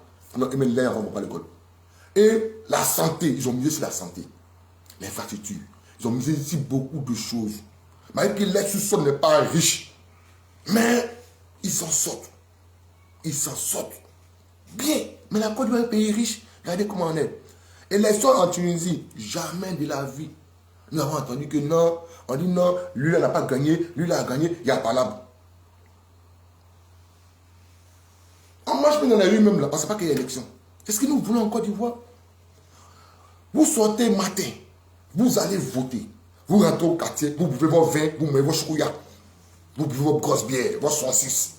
Mais là, on ne va pas à l'école. Et la santé, ils ont misé sur la santé. L'infrastructure. Ils ont misé ici beaucoup de choses. Malgré que l'aide sous-sol n'est pas riche. Mais ils s'en sortent. Ils s'en sortent. Bien. Mais la Côte d'Ivoire est un pays riche. Regardez comment on est. Élection en Tunisie. Jamais de la vie. Nous avons entendu que non. On dit non. Lui, il n'a pas gagné. Lui, il a gagné. Il n'y a pas là. On marche dans la rue même là. On ne sait pas qu'il y a élection. C'est ce que nous voulons en Côte d'Ivoire. Vous sortez matin. Vous allez voter. Vous rentrez au quartier. Vous buvez vos vins. Vous mettez vos choukouya. Vous buvez vos grosses bières. Vos saucisses.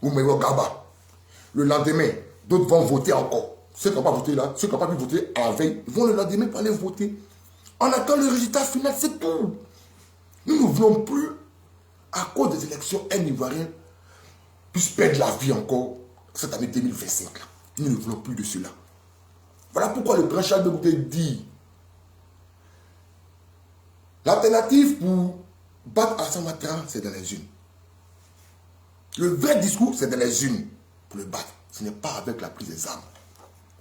Vous mettez vos gabas. Le lendemain, d'autres vont voter encore. Ceux qui n'ont pas voté là, ceux qui n'ont pas pu voter à la veille, vont le lendemain pour aller voter. On attend le résultat final, c'est tout. Nous ne voulons plus, à cause des élections, un Ivoirien puisse perdre la vie encore cette année 2025. Là. Nous ne voulons plus de cela. Voilà pourquoi le grand Charles de Gaulle dit l'alternative pour battre Alassane Ouattara, c'est dans les urnes. Le vrai discours, c'est dans les urnes pour le battre. Ce n'est pas avec la prise des armes.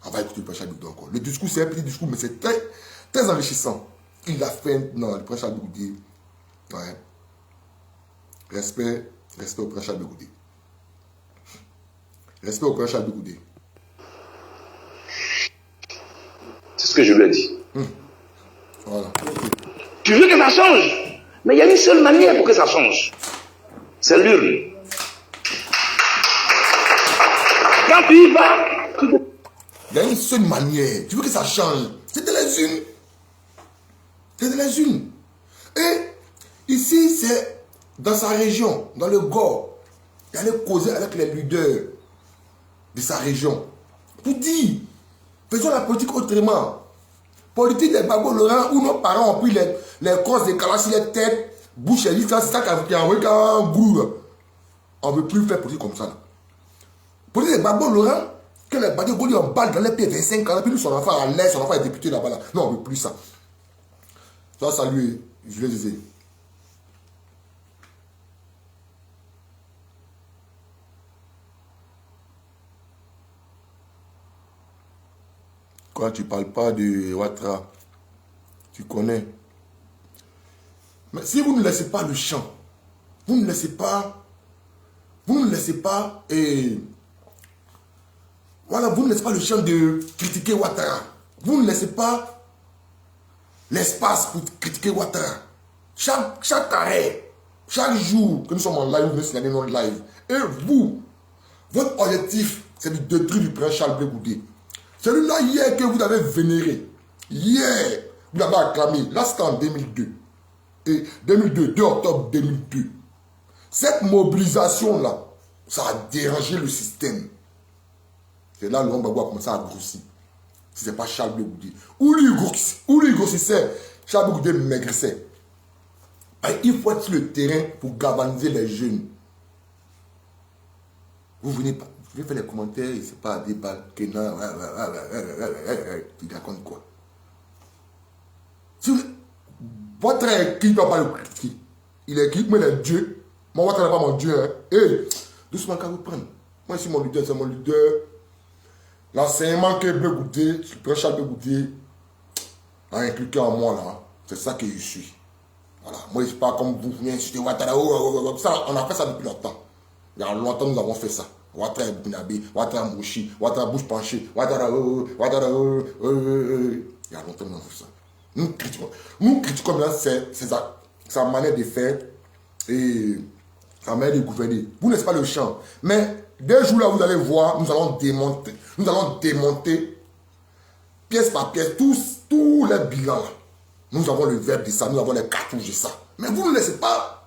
On va écouter le prince Charles de Gaulle encore. Le discours, c'est un petit discours, mais c'est très, très enrichissant. Il a fait, non, le prince Charles de Gaulle. Ouais. Respect au prince Charles de Gaulle. Respect au prince Charles de Gaulle. C'est ce que je lui ai dit. Voilà. Tu veux que ça change? Mais il y a une seule manière pour que ça change. C'est l'urne. Quand tu y vas, il y a une seule manière. Tu veux que ça change? C'est de les unes. C'est de les unes. Et ici, c'est dans sa région, dans le Gore. Il allait causer avec les leaders de sa région. Pour dire, faisons la politique autrement. Politique des Gbagbo Laurent où nos parents ont pris les crosses des calaches sur les têtes, bouche et c'est ça qui a envoyé un goût. On ne veut plus faire politique comme ça. Politique des Gbagbo Laurent, que les Gbagbo Laurent en balle dans les pieds 25 ans, puis son enfant à l'aise, son enfant est député là-bas. Là. Non, on ne veut plus ça. Ça, salut, je le disais. Quand tu ne parles pas de Ouattara, tu connais. Mais si vous ne laissez pas le champ, vous ne laissez pas, et voilà, vous ne laissez pas le champ de critiquer Ouattara. Vous ne laissez pas l'espace pour critiquer Ouattara. Chaque arrêt, chaque jour que nous sommes en live, nous signalons notre live. Et vous, votre objectif, c'est de détruire le prince Charles Blé Goudé. Celui-là, hier, que vous avez vénéré, hier, vous l'avez acclamé, là c'était en 2002. Et 2002, 2 octobre 2002. Cette mobilisation-là, ça a dérangé le système. C'est là que Laurent Gbagbo a commencé à grossir. Si ce n'est pas Charles Blé Goudé. Où lui grossissait, Charles Blé Goudé maigrissait. Il faut être sur le terrain pour galvaniser les jeunes. Vous venez pas. Je vais faire les commentaires, c'est pas des balles, que non, tu racontes quoi? Votre équipe n'a pas le critiquer. Il est qui? Mais il est Dieu. Moi, Ouattara n'est pas mon Dieu. Hein. Hey, doucement, qu'à vous prendre. Moi, je suis mon leader, c'est mon leader. L'enseignement que Blé Goudé, le prince Charles Blé Goudé, a impliqué en moi, là. C'est ça que je suis. Voilà. Moi, je ne suis pas comme vous venez insulter Ouattara. Ça, on a fait ça depuis longtemps. Il y a longtemps, nous avons fait ça. Ouattara Bounabe, Ouattara Mouchi, Ouattara bouche penchée, Ouattara... Il y a longtemps qu'on a fait ça. Nous critiquons bien sa manière de faire et sa manière de gouverner. Vous n'êtes pas le champ. Mais dès jours là, vous allez voir, nous allons démonter pièce par pièce tous les bilans là. Nous avons le verbe de ça, nous avons les cartouches de ça. Mais vous ne laissez pas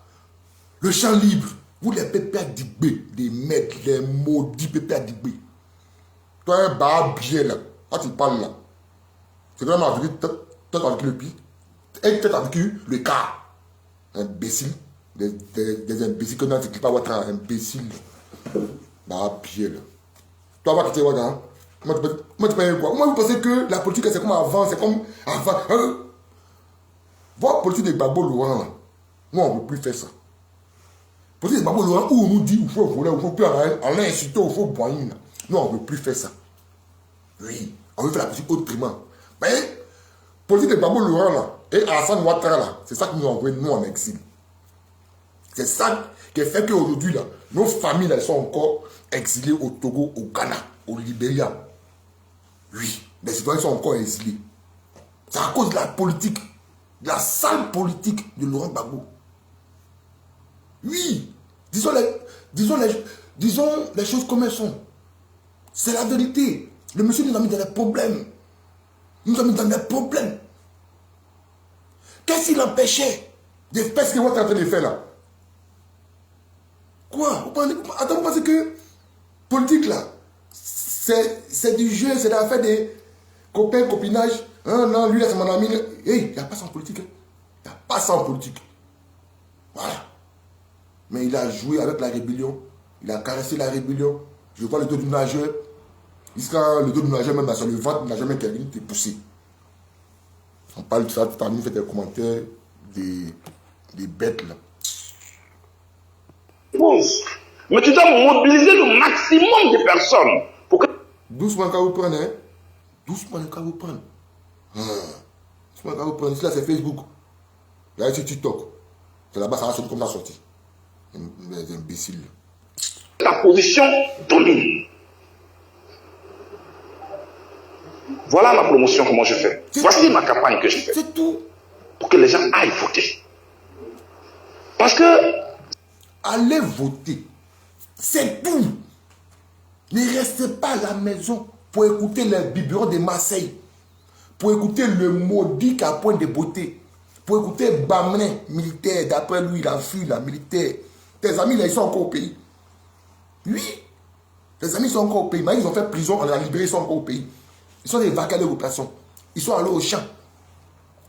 le champ libre. Vous les pépères d'Igbé, des maîtres, les maudits pépères d'Igbé. Toi, un bar bien là, quand tu parles là, c'est vraiment avec le pied, et peut-être avec le cas. Imbécile, des imbéciles que nous n'avons pas Ouattara, imbécile. Bah, bien là. Toi, va quitter Ouattara. Moi, tu peux quoi? Moi, vous pensez que la politique, c'est comme avant, c'est comme avant. Votre politique de Gbagbo Laurent là, nous, on ne peut plus faire ça. Politique de Gbagbo Laurent, où on nous dit, il faut voler, il faut plus aller insulter, il faut boire. Nous, on ne peut plus faire ça. Oui, on veut faire la politique autrement. Mais, politique de Gbagbo Laurent là, et Alassane Ouattara là, c'est ça qui nous envoie, nous, en exil. C'est ça qui fait qu'aujourd'hui là, nos familles là, sont encore exilées au Togo, au Ghana, au Libéria. Oui, les citoyens sont encore exilés. C'est à cause de la politique, de la sale politique de Laurent Gbagbo. Oui, disons les choses comme elles sont. C'est la vérité. Le monsieur nous a mis dans des problèmes. Il nous a mis dans des problèmes. Qu'est-ce qui l'empêchait de faire ce que vous êtes en train de faire là? Quoi? Attends, vous pensez que politique là, c'est du jeu, c'est l'affaire des copains, copinage. Hein, non, lui là c'est mon ami. Hey, il n'y a pas ça en politique. Il n'y a pas ça en politique. Voilà. Mais il a joué avec la rébellion. Il a caressé la rébellion. Je vois le dos du nageur. Jusqu'à le dos du nageur, même sur le ventre, il n'a jamais terminé de pousser. On parle de ça, parmi nous, fait des commentaires des bêtes là. Mais tu dois mobiliser le maximum de personnes pour que... Doucement quand vous prenez, hein? Doucement quand vous prenez. Doucement quand vous prenez. Ici là c'est Facebook. Là c'est TikTok. C'est là-bas ça va sortir comme ça sorti. Les imbéciles. Ta position domine. Voilà ma promotion, comment je fais. Voici ma campagne que je fais. C'est tout. Pour que les gens aillent voter. Parce que... Allez voter. C'est tout. Ne restez pas à la maison pour écouter les biberons de Marseille. Pour écouter le maudit qui a point de beauté. Pour écouter Bamlin, militaire. D'après lui, il a fui la militaire. Tes amis, là, ils sont encore au pays. Oui. Tes amis sont encore au pays. Mais ils ont fait prison, on les a libérés, ils sont encore au pays. Ils sont des vacances de l'opération. Ils sont allés au champ.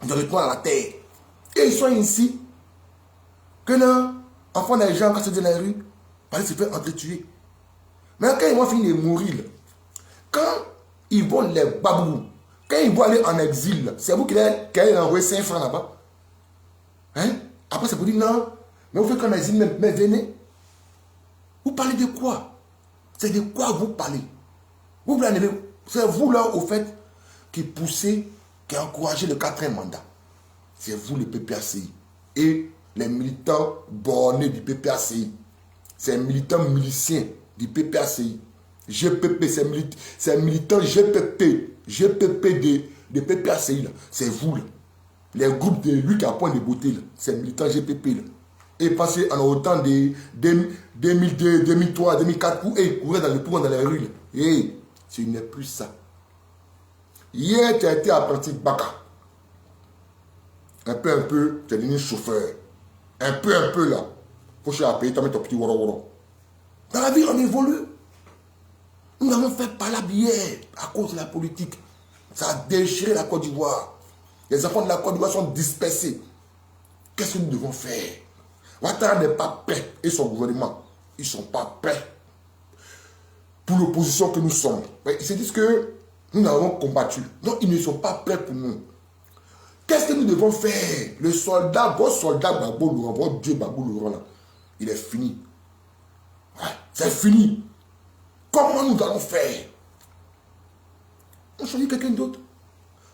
Ils ont retourné à la terre. Et ils sont ici. Que là, enfants des gens, quand c'est dans la rue, ils se fait entretuer. Mais quand ils vont finir de mourir, quand ils vont les babous, quand ils vont aller en exil, c'est vous qui allez envoyer 5 francs là-bas. Hein? Après, c'est pour dire non, mais vous faites qu'en exil, mais venez. Vous parlez de quoi? C'est de quoi vous parlez? C'est vous là, au fait, qui poussez, qui encouragez le 4e mandat. C'est vous, le PPACI. Et les militants bornés du PPACI. C'est militants miliciens du PPACI. GPP, c'est militant GPP de PPACI. C'est vous là. Les groupes de lui qui a point de beauté, c'est militant GPP là. Et passé en autant de 2002, 2003, 2004, où ils couraient dans les rues. Et ce n'est plus ça. Hier, tu as été apprenti Baka. Un peu, tu es devenu chauffeur. Un peu là. Faut chercher à payer, tu as mis ton petit woro. Dans la vie, on évolue. Nous avons fait par la bière à cause de la politique. Ça a déchiré la Côte d'Ivoire. Les enfants de la Côte d'Ivoire sont dispersés. Qu'est-ce que nous devons faire? Ouattara n'est pas prêt et son gouvernement, ils ne sont pas prêts pour l'opposition que nous sommes. Ils se disent que nous n'avons combattu. Non, ils ne sont pas prêts pour nous. Qu'est-ce que nous devons faire? Le soldat, votre soldat Gbagbo Laurent, votre Dieu Gbagbo Laurent, là, il est fini. Ouais, c'est fini. Comment nous allons faire? On choisit quelqu'un d'autre.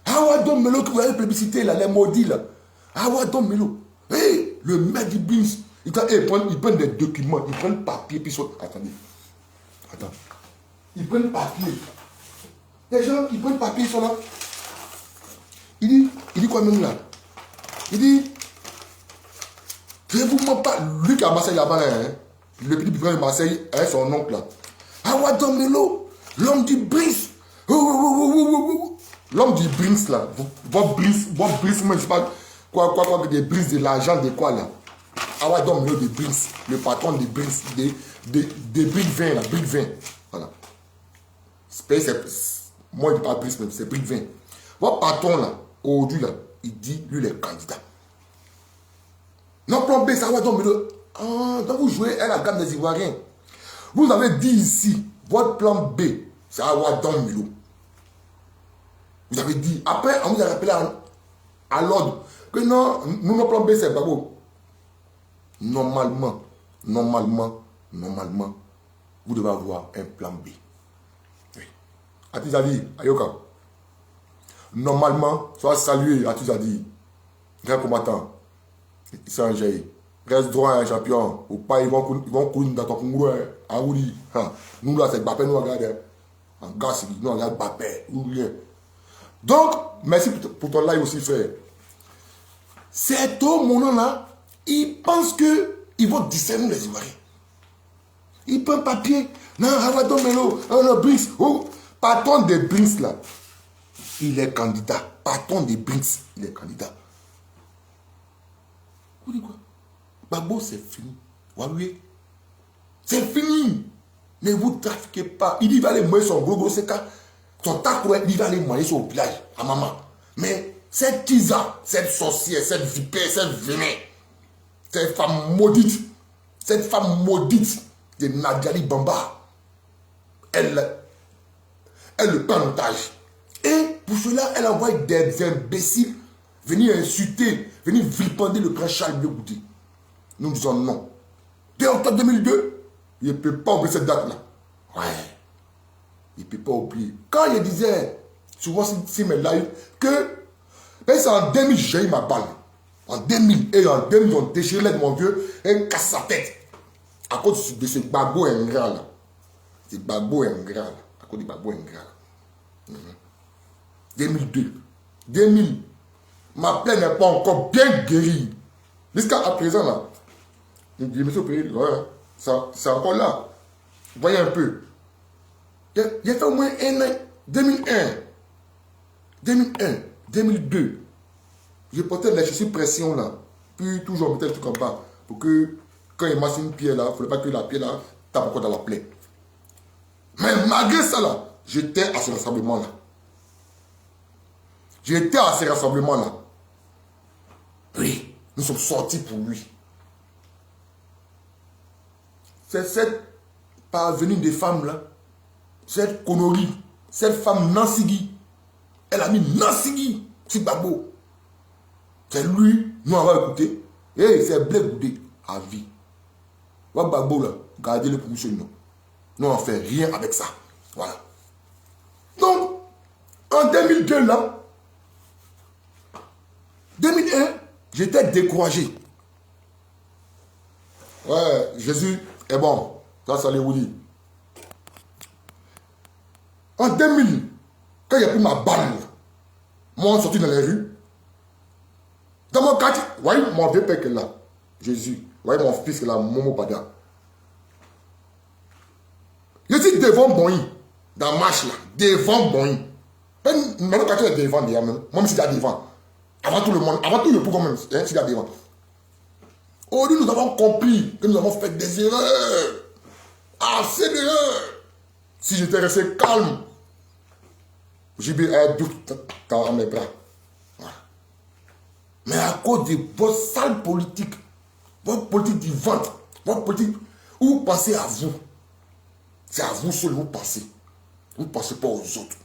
Awadon Melo que vous avez plébiscité, là, les maudits, là. Awadon Melo. Hey, le maître du BINS, ils prennent des documents, ils prennent le papier, puis ils sont... Attendez. Attends. Ils prennent papier. Les gens, ils prennent papier, ils sont là. Il dit quoi même là? Il dit, je ne vous mens pas. Lui qui a Marseille là-bas, hein, le petit président de Marseille, hein, son oncle là. Awadou Melo, l'homme du Brice. L'homme du Brice là. Votre Brice, moi je sais pas quoi, des Brice, de l'argent, de quoi là. Awadou Melo de Brice, le patron des Brice, des Briques 20 là, Briques 20. Voilà. Moi je ne dis pas Brice, mais c'est Briques 20. Votre patron là, aujourd'hui là, il dit, lui, les candidats. Non, plan B, ça va donc, donc vous jouez à la gamme des Ivoiriens. Vous avez dit ici, votre plan B, c'est Awadou Melo. Vous avez dit, après, on vous a rappelé à l'ordre que non, nous, notre plan B, c'est Babo. Normalement, vous devez avoir un plan B. Oui. Atizadi, Ayoka. Normalement, soit salué Atizadi, grand combattant. C'est un génie. Reste droit un champion. Ou pas, ils vont courir dans ton congrès. Ah oui. Nous là, c'est Bappé, nous regardons. En gars, nous regardons Bappé. Donc, merci pour ton live aussi, frère. Cet homme là, il pense qu'ils vont discerner les Ivoiriens. Il prend papier. Non, Awadou Melo, le Brice. Oh, patron des Brice là. Il est candidat. Patron des Brice, il est candidat. Vous dites quoi? Babo, c'est fini. Oui. C'est fini. Ne vous trafiquez pas. Il dit, il va aller manger son gros séca. Son tacouet, il va aller manger son village à maman. Mais cette tisa, cette sorcière, cette vipère, cette venin, cette femme maudite de Nadjali Bamba, elle le prend en otage. Et pour cela, elle envoie des imbéciles venir insulter, venir vilipender le prince Charles de Goudi. Nous disons non. Dès octobre 2002, il ne peut pas oublier cette date-là. Ouais. Il ne peut pas oublier. Quand il disait, souvent si mes lives, que c'est en 2000, j'ai eu ma balle. En 2000. Et en 2000, ils ont déchiré l'aide, mon vieux, et ils cassent sa tête. À cause de ce babo ingrat là. Ce babo ingrat là. À cause du babo ingrat là. 2002. 2000. Ma plaie n'est pas encore bien guérie. Jusqu'à présent, là, je me suis opéré, ouais, c'est encore là. Vous voyez un peu. Il y a fait au moins un an, 2001, 2002. J'ai porté les chaussures pression, là. Puis toujours, mettre le truc en bas. Pour que, quand il masse une pierre, là, il ne faudrait pas que la pierre, là, tape encore dans la plaie. Mais malgré ça, là, j'étais à ce rassemblement-là. J'étais à ces rassemblements-là. Oui, nous sommes sortis pour lui. C'est cette parvenue des femmes-là, cette connerie, cette femme Nansigi, elle a mis Nansigi sur Babo. C'est lui, nous on va écouter. Et c'est Blé Goudé à vie. Babo là, gardez-le pour nous. Nous on ne fait rien avec ça. Voilà. Donc, en 2002 là, 2001, j'étais découragé. Ouais, Jésus est bon. Ça les vous dit. En 2000, quand il y a pris ma balle, moi on sortit dans les rues. Dans mon quartier, vous voyez mon vieux père qui est là, Jésus. Vous voyez mon fils qui est là, Momo Bada. Je suis devant Boï, dans la marche là, devant Boï. Maintenant, quand tu es devant, même si tu es devant, avant tout le monde, avant tout le pouvoir même, hein, si tu es devant. Aujourd'hui, nous avons compris que nous avons fait des erreurs. Assez d'erreurs. Si j'étais resté calme, j'ai vu un doute dans mes bras. Voilà. Mais à cause de votre sale politique, votre politique du ventre, votre politique où vous pensez à vous. C'est à vous seul que vous pensez. Vous ne pensez pas aux autres.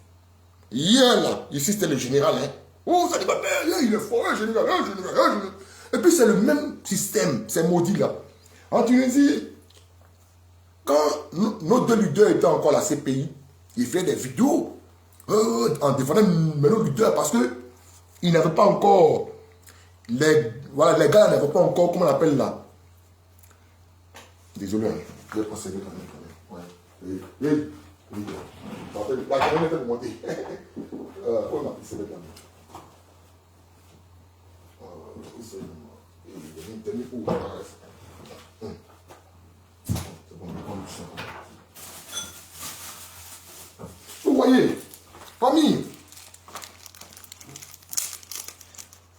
Hier, là, ici c'était le général. Hein. Oh, ça dit pas bien, il est fort, un général, un général, un général. Et puis c'est le même système, c'est maudit là. En Tunisie, quand nos deux leaders étaient encore à la CPI, ils faisaient des vidéos en défendant nos leaders parce qu'ils n'avaient pas encore, les gars n'avaient pas encore, comment on appelle là. Désolé, je vais procéder quand même. Ouais. Oui. La caméra était pour monter. On a pris cette caméra. Vous voyez, famille,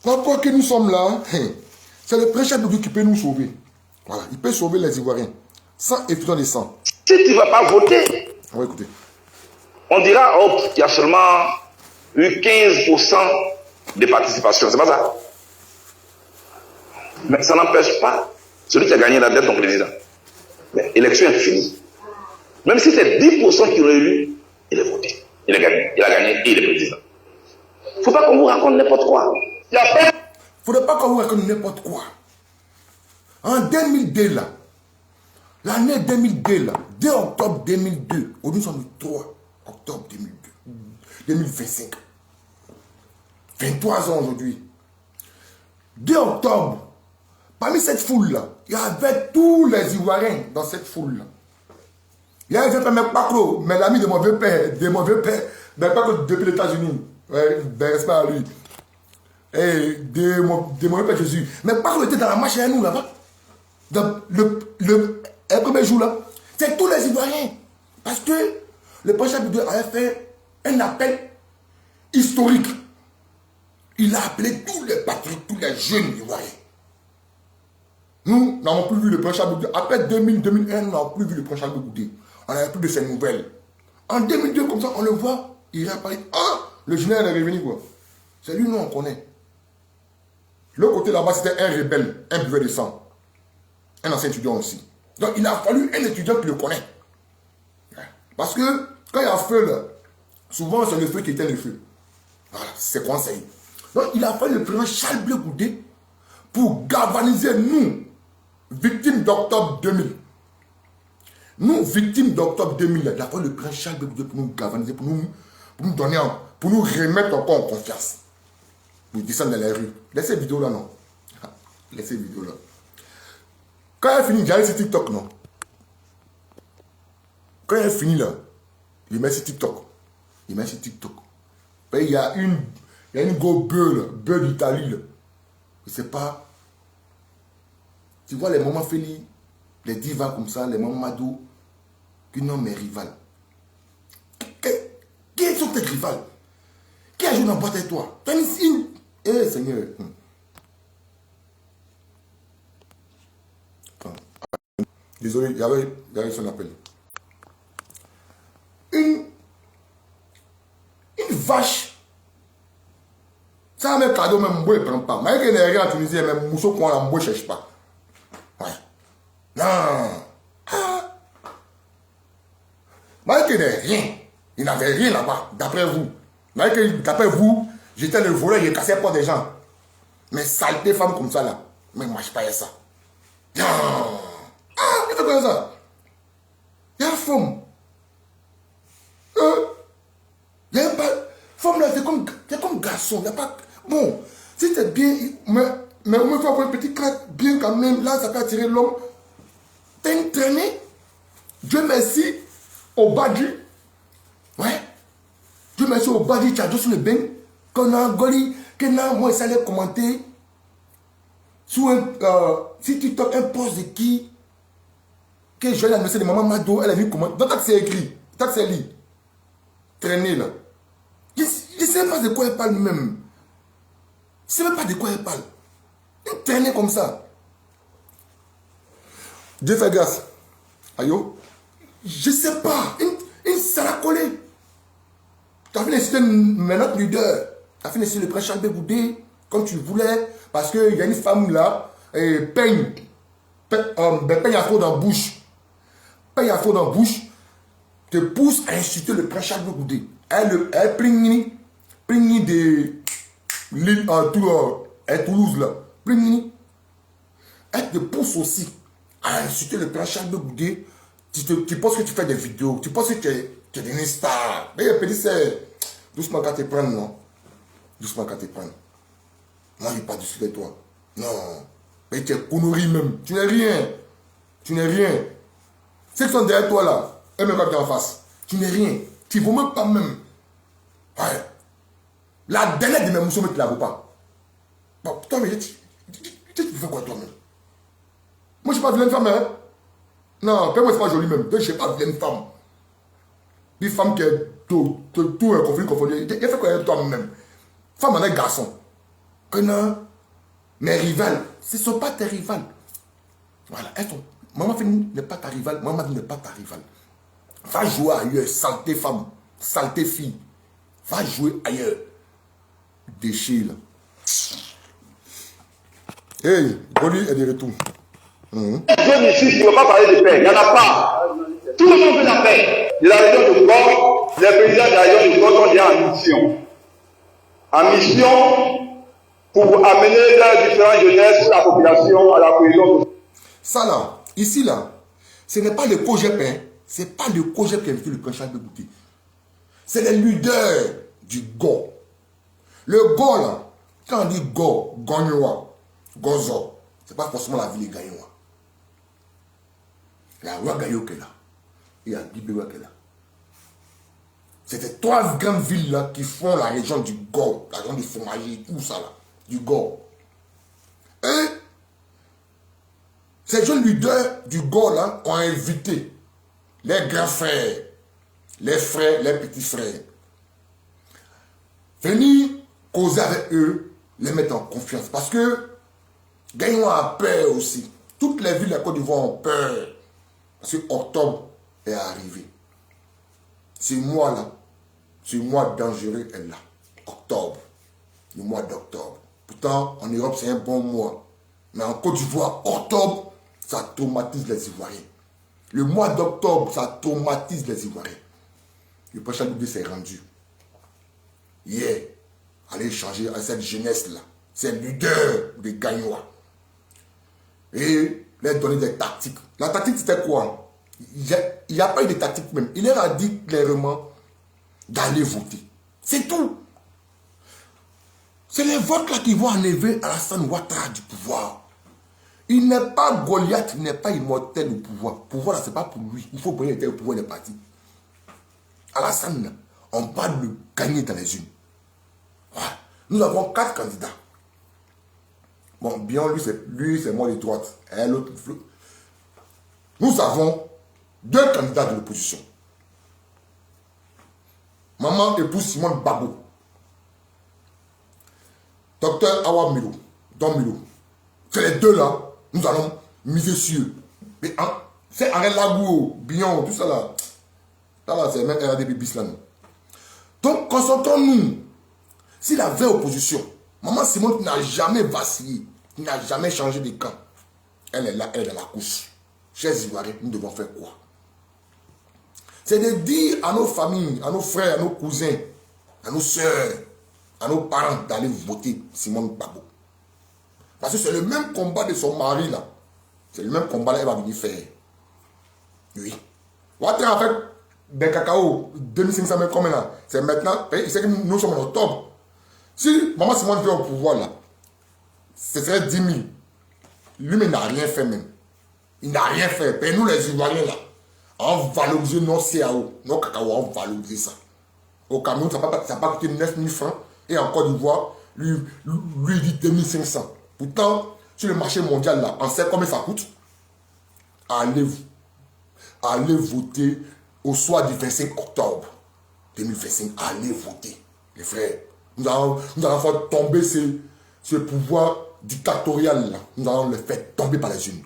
pourquoi que nous sommes là, c'est le prêcheur de Dieu qui peut nous sauver. Voilà, il peut sauver les Ivoiriens sans effusion de sang. Si tu ne vas pas voter, on va écouter. On dira, oh, il y a seulement eu 15% de participation, c'est pas ça? Mais ça n'empêche pas celui qui a gagné la dette, ton président. Mais l'élection est finie. Même si c'est 10% qui l'ont élu, il est voté. Il a gagné. Il a gagné et il est président. Il ne faut pas qu'on vous raconte n'importe quoi. Il ne faudrait pas qu'on vous raconte n'importe quoi. En 2002, là, l'année 2002, là, 2 octobre 2002, aujourd'hui nous sommes le 3 octobre 2025. 23 ans aujourd'hui. 2 octobre, parmi cette foule-là, il y avait tous les Ivoiriens dans cette foule-là. Il y avait même Paclo, mais l'ami de mon vieux père, mais Paclo depuis les États-Unis. Ouais, respect à lui. Et de mon vieux père Jésus. Mais Paclo était dans la marche à nous là-bas. Dans le premier jour là. C'est tous les Ivoiriens. Parce que le prochain Dieu avait fait un appel historique. Il a appelé tous les patriotes, tous les jeunes Ivoiriens. Nous n'avons plus vu le prince Charles de Gaulle. Après 2000-2001, nous n'avons plus vu le prince Charles de Gaulle. On n'avait plus de ses nouvelles. En 2002, comme ça, on le voit, il réapparaît. Ah, le général est revenu, quoi. C'est lui, nous, on connaît. L'autre côté là-bas, c'était un rebelle, un buveur de sang. Un ancien étudiant aussi. Donc, il a fallu un étudiant qui le connaît. Parce que, quand il y a feu, là, souvent, c'est le feu qui éteint le feu. Voilà, c'est conseil. Donc, il a fallu le président Charles Blé Goudé pour galvaniser nous, victimes d'octobre 2000. Nous, victimes d'octobre 2000, il a fallu le président Charles Blé Goudé pour nous galvaniser, pour nous donner, pour nous remettre encore en confiance. Pour descendre dans les rues. Laissez cette vidéo là, non? Laissez cette vidéo là. Quand elle finit, j'arrive sur TikTok, non? Quand elle finit là, il met sur TikTok. Il met sur TikTok. Il y a une go beurre d'Italie là. Je sais pas. Tu vois les mamans Feli, les divas comme ça, les mamans Madou, qui n'ont mes rivales. Qui sont tes rivales? Qui a joué dans la boîte avec toi? Tu as une signe. Eh Seigneur. Désolé, il y avait son appel. Une vache. Ça, même cadeau, même moi, je ne prends pas. Mais il y a rien en Tunisie, même mousseau qu'on a, moi, je ne cherche pas. Ouais. Non. Ah. Mais il n'y a rien. Il n'avait rien là-bas, d'après vous. Mais d'après vous, j'étais le voleur, je cassais pas des gens. Mais saleté femme comme ça, là. Mais moi, je ne pas ça. Non. Ah, qu'est-ce que c'est ça? Il y a une femme. Il y a pas. Femme là, c'est comme garçon. Il n'y a pas. Bon, si c'est bien. Mais au moins, il faut avoir un petit crack bien quand même. Là, ça peut attirer l'homme. T'es une traînée. Dieu merci. Au Badi. Ouais. Dieu merci au Badi. Tu as deux sur le bain. Qu'on a Goli. Qu'on a. Moi, ça allait commenter. Sous un. Si tu toques un poste de qui. Que je vais l'annoncer de maman Mado. Elle a vu comment. Donc, c'est écrit. Donc, c'est lu. Traîner là. Je ne sais pas de quoi elle parle même. Je ne sais même pas de quoi elle parle. Une traînée comme ça. Dieu fait grâce. Ayo. Je ne sais pas. Une saracolée. Tu as fait l'inciter notre leader. Tu as fait l'inciter le prince Charles Goudé comme tu voulais. Parce qu'il y a une femme là. Peigne à faux dans la bouche. Peigne à faux dans la bouche. Te pousse à insulter le prince Charles Goudé. Elle pligni de l'île à Toulouse là. Pligni. Elle te pousse aussi à insulter le prince Charles Goudé. Tu penses que tu fais des vidéos. Tu penses que tu es une star. Mais elle dit c'est doucement qu'à te prendre, non? Doucement qu'à te prendre. Moi, je n'ai pas discuté de toi. Non. Mais tu es connerie même. Tu n'es rien. Tu n'es rien. Ceux qui sont derrière toi là. Et même quand tu es en face, tu n'es rien. Tu ne vaux même pas même. Ouais. La dernière de mes mousseaux, tu ne la vaux pas. Bon, toi, mais tu fais quoi toi-même? Moi, je ne suis pas vilaine femme, hein? Non, moi, c'est pas joli même. Je ne suis pas vilaine femme. Une femme qui est tout un conflit confondu. Il fait quoi toi-même? Femme en est garçon. Que non? Mes rivales, ce ne sont pas tes rivales. Voilà, elles sont. Maman Fini n'est pas ta rivale, maman n'est pas ta rivale. Va jouer ailleurs, saleté femme, saleté fille. Va jouer ailleurs. Déchire là. Hey, Goli est de retour. Jeune ici, tu ne veux pas parler de paix, il n'y en a pas. Tout le monde veut la paix. De la région de Gor, les présidents de la région de Gor sont déjà en mission. En mission pour amener leurs différentes jeunesses, la population à la cohésion. Ça là, ici là, ce n'est pas le COGEP, hein. Ce n'est pas le COGEP qui a invité le prince Charles Bébouté. C'est les leaders du Gor. Le Gor là, quand on dit Gor, Gagnoa, Gozo, ce n'est pas forcément la ville de Gagnoa. Il y a Ouagayo qui est là. Il y a Guibéwa qui est là. C'est ces trois grandes villes là qui font la région du Gor, la région du fromager, tout ça là, du Gor. Et ces jeunes leaders du Gor là ont invité les grands frères, les frères, les petits frères. Venir causer avec eux, les mettre en confiance. Parce que Gagnon a peur aussi. Toutes les villes de la Côte d'Ivoire ont peur. Parce que octobre est arrivé. Ce mois-là, ce mois dangereux est là. Octobre. Le mois d'octobre. Pourtant, en Europe, c'est un bon mois. Mais en Côte d'Ivoire, octobre, ça traumatise les Ivoiriens. Le mois d'octobre, ça traumatise les Ivoiriens. Le prochain Bébé s'est rendu. Hier, aller échanger avec cette jeunesse-là. C'est leader des Gagnois. Et leur donner des tactiques. La tactique, c'était quoi? Il n'y a pas eu de tactique même. Il leur a dit clairement d'aller voter. C'est tout. C'est les votes là qui vont enlever Alassane Ouattara du pouvoir. Il n'est pas Goliath, il n'est pas immortel au pouvoir. Le pouvoir là, ce n'est pas pour lui. Il faut briller au pouvoir des partis. Alassane, là, on parle de gagner dans les unes. Voilà. Nous avons 4 candidats. Bon, bien, lui, c'est moi de droite. Et l'autre, nous avons 2 candidats de l'opposition. Maman épouse Simone Babo. Docteur Awa Milo. Don Milo. C'est les 2 là. Nous allons miser sur eux. Mais c'est Arrêt Lagou, Bion, tout ça là. Là, c'est même RADB Bislan. Donc, concentrons-nous. S'il avait opposition, maman Simone n'a jamais vacillé, n'a jamais changé de camp. Elle est là, elle est dans la course. Chers Ivoiriens, nous devons faire quoi? C'est de dire à nos familles, à nos frères, à nos cousins, à nos soeurs, à nos parents d'aller voter Simone Babo. Parce que c'est le même combat de son mari là. C'est le même combat qu'elle va venir faire. Oui. Ouattara en fait, des cacao, 2500 mètres comme là. C'est maintenant, il sait que nous sommes en octobre. Si maman Simone vient au pouvoir là, ce serait 10 000. Lui-même n'a rien fait même. Il n'a rien fait. Et nous les Ivoiriens là, on valorise nos CAO, nos cacao, on valorise ça. Au Cameroun, ça n'a pas coûté 9 000 francs. Et en Côte d'Ivoire, lui dit 2500. Pourtant, sur le marché mondial là, on sait combien ça coûte. Allez voter au soir du 25 octobre 2025. Allez voter, les frères. Nous allons faire tomber ce pouvoir dictatorial là. Nous allons le faire tomber par les unes.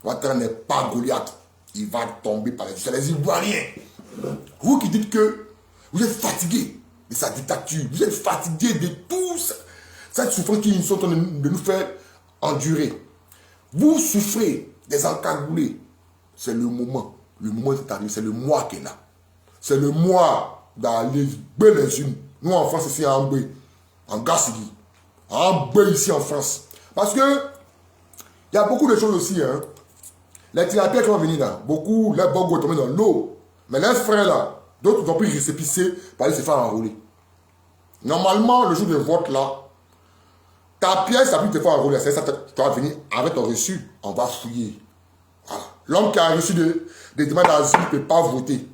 Ouattara n'est pas Goliath. Il va tomber par les unes. C'est les Ivoiriens. Vous qui dites que vous êtes fatigués de sa dictature. Vous êtes fatigués de tout ça. Cette souffrance qu'ils sont en train de nous faire endurer. Vous souffrez des encagoulés. C'est le moment. Le moment est arrivé. C'est le mois qui est là. C'est le mois d'aller bel les unes. Nous en France ici en Ambé, en Gassigi, en Ambé ici en France. Parce que il y a beaucoup de choses aussi. Hein. Les tirapiens qui vont venir là, beaucoup, les bogos sont tombés dans l'eau. Mais les frères là, d'autres ont pris récépissé pour aller se faire enrouler. Normalement, le jour de vote là, ta pièce, ça peut te faire enrouler. Ça, tu vas venir avec ton reçu, on va fouiller. Voilà. L'homme qui a reçu des demandes d'asile ne peut pas voter.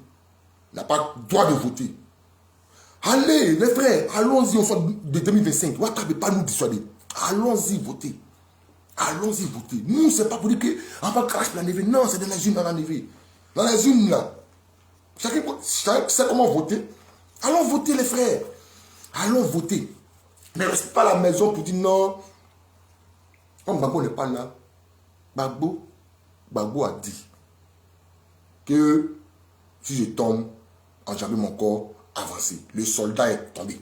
Il n'a pas le droit de voter. Allez, les frères, allons-y au soir de 2025. Ouattara ne peut pas nous dissuader. Allons-y voter. Allons-y voter. Nous, ce n'est pas pour dire qu'on va cracher la neve. Non, c'est dans les unes, dans la neve. Dans les unes, là. Chacun sait comment voter. Allons voter, les frères. Allons voter. Ne reste pas à la maison pour dire non. Comme Gbagbo n'est pas là, Gbagbo a dit que si je tombe, enjamber mon corps, avancer. Le soldat est tombé.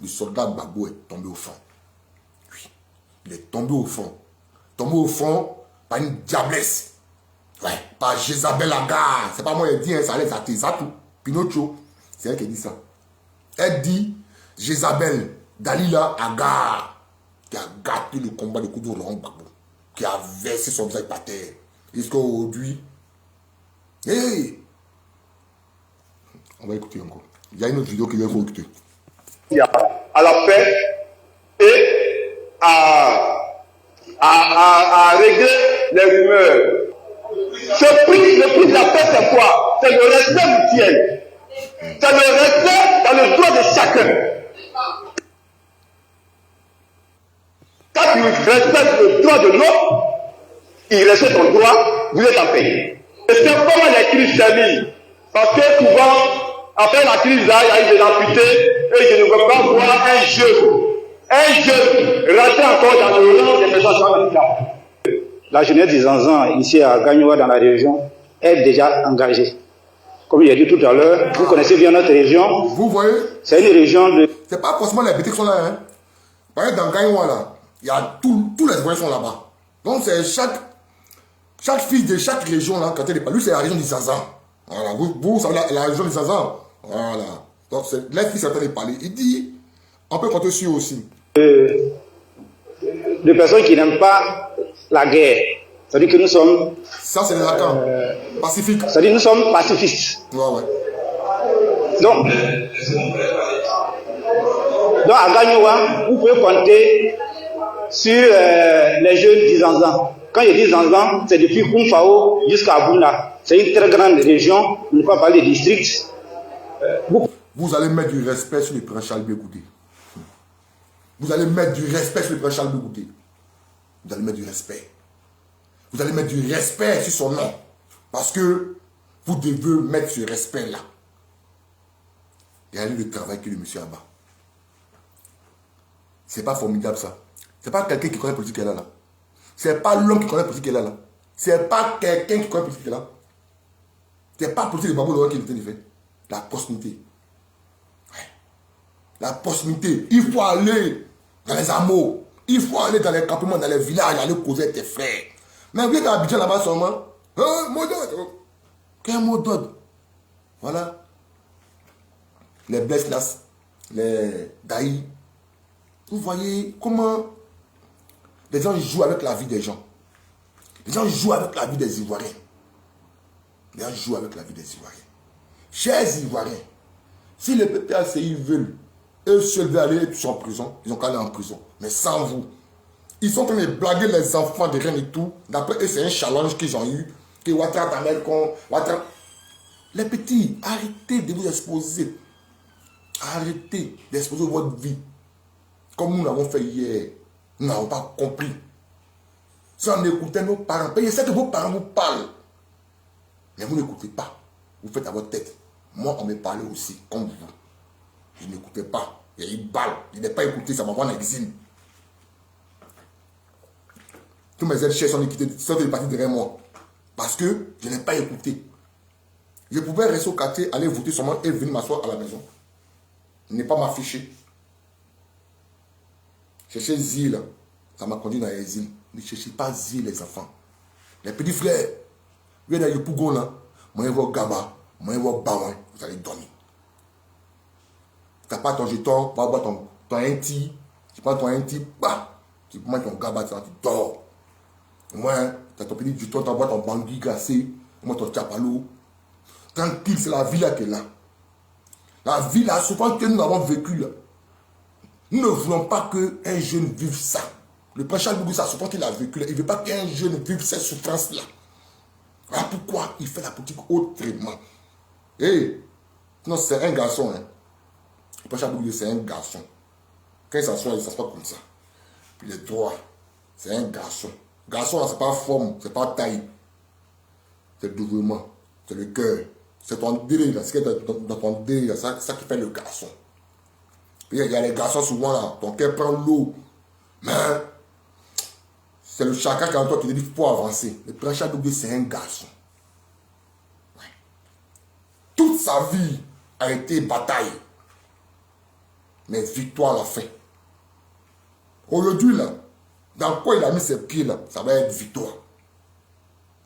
Le soldat Gbagbo est tombé au fond. Oui. Il est tombé au fond. Tombé au fond par une diablesse. Ouais, par Jézabel Agar. C'est pas moi qui dit, hein, ça allait ça tout. Pinocchio, c'est elle qui dit ça. Elle dit Jézabel, Dalila Agar, qui a gâté le combat de coup de Laurent Gbagbo, qui a versé son visage par terre. Est-ce qu'aujourd'hui, hey, on va écouter encore. Il y a une autre vidéo qu'il faut écouter. À la paix et à régler les rumeurs. Le prix de la paix, c'est quoi? C'est le respect mutuel. C'est le respect dans le droit de chacun. Quand tu respectes le droit de l'autre, il respecte ton droit, vous êtes en paix. Et c'est comment les crises terminent. Parce que souvent, après la crise, là, il y a eu des amputés, et je ne veux pas voir un jeune rentrer encore dans le rang des personnes handicapées. La jeunesse des Zanzan, ici à Gagnoua, dans la région, est déjà engagée. Comme il a dit tout à l'heure, vous connaissez bien notre région. Vous voyez? C'est une région de... C'est pas forcément les boutiques qui sont là. Hein. Par exemple, dans Gagnoua, là, il y a tous les voyants sont là-bas. Donc, c'est chaque fille de chaque région, là, quand elle est pas, lui, c'est la région des Zanzan. Voilà, vous savez, la région des Zanzan. Voilà. Donc, c'est les filles, certaines parler. Il dit, on peut compter sur aussi. De personnes qui n'aiment pas la guerre. C'est-à-dire que nous sommes... Ça, c'est les accords pacifiques. C'est-à-dire que nous sommes pacifistes. Ouais. Donc à Gagnoua, vous pouvez compter sur les jeunes d'Izanzan. Quand je dis Zanzan, c'est depuis Koumfao jusqu'à Abouna. C'est une très grande région, on ne peut pas parler de district. Vous allez mettre du respect sur le prince Charles Bégoudé. Vous allez mettre du respect sur le prince Charles Bégoudé. Vous allez mettre du respect. Vous allez mettre du respect sur son nom. Parce que vous devez mettre ce respect-là. Regardez le travail que le monsieur a bas. C'est pas formidable ça. C'est pas quelqu'un qui connaît la politique qu'elle a là. C'est pas l'homme qui connaît la politique qu'elle a là. C'est pas quelqu'un qui connaît la politique qu'elle a. C'est pas la politique de Gbagbo qui est fait. La proximité. Ouais. La proximité. Il faut aller dans les hameaux. Il faut aller dans les campements, dans les villages, aller causer avec tes frères. Mais vous êtes à Abidjan là-bas seulement. Mot d'ordre. Quel mot d'ordre? Voilà. Les Bleslas, les Daï. Vous voyez comment les gens jouent avec la vie des gens. Les gens jouent avec la vie des Ivoiriens. Les gens jouent avec la vie des Ivoiriens. Chers Ivoiriens, si les PPACI veulent, eux seuls veulent aller en prison, ils ont qu'à aller en prison. Mais sans vous. Ils sont en train de blaguer les enfants de rien et tout. D'après eux, c'est un challenge qu'ils ont eu. Que Ouattara t'amène con. Ouattara. Les petits, arrêtez de vous exposer. Arrêtez d'exposer votre vie. Comme nous l'avons fait hier. Nous n'avons pas compris. Si on écoutait nos parents, je sais que vos parents vous parlent. Mais vous n'écoutez pas. Vous faites à votre tête. Moi, on me parlait aussi, comme vous. Je n'écoutais pas. Il y a une balle. Je n'ai pas écouté, ça m'envoie en exil. Tous mes aides chers sont partis derrière moi. Parce que je n'ai pas écouté. Je pouvais rester au quartier, aller voter seulement et venir m'asseoir à la maison. Ne pas m'afficher. Chercher Zil, ça m'a conduit dans les îles. Ne cherchez pas Zil, les enfants. Les petits frères, vous êtes dans le Pougon là, moi je vois Gaba, moi je vois Baouin, vous allez dormir. Tu n'as pas ton jeton, tu vas boire ton NT, tu prends ton NT, bah, tu prends ton Gaba, tu dors. Moi, tu as ton petit jeton, tu vas boire ton Bangui glacé, moi ton Tchapalou. Tranquille, c'est la vie là qui est là. La vie là, souvent que nous avons vécu là. Nous ne voulons pas qu'un jeune vive ça. Le prince Charles Bégoudé, ça souvent qu'il a vécu là. Il ne veut pas qu'un jeune vive cette souffrance là. Voilà pourquoi il fait la politique autrement. Et non, c'est un garçon. Hein. Le prince Charles Blé Goudé, c'est un garçon. Quand il s'assoit comme ça. Puis il est droit. C'est un garçon. Garçon, c'est pas forme, c'est pas taille. C'est le développement, c'est le cœur. C'est ton délire, c'est dans ton délire, c'est ça qui fait le garçon. Puis il y a les garçons souvent là, ton cœur prend l'eau. Mais c'est le chakra qui est en toi qui dit qu'il faut avancer. Le prince Charles Blé Goudé, c'est un garçon. Ouais. Toute sa vie a été bataille. Mais victoire à la fin. Aujourd'hui là, dans quoi il a mis ses pieds là, ça va être victoire.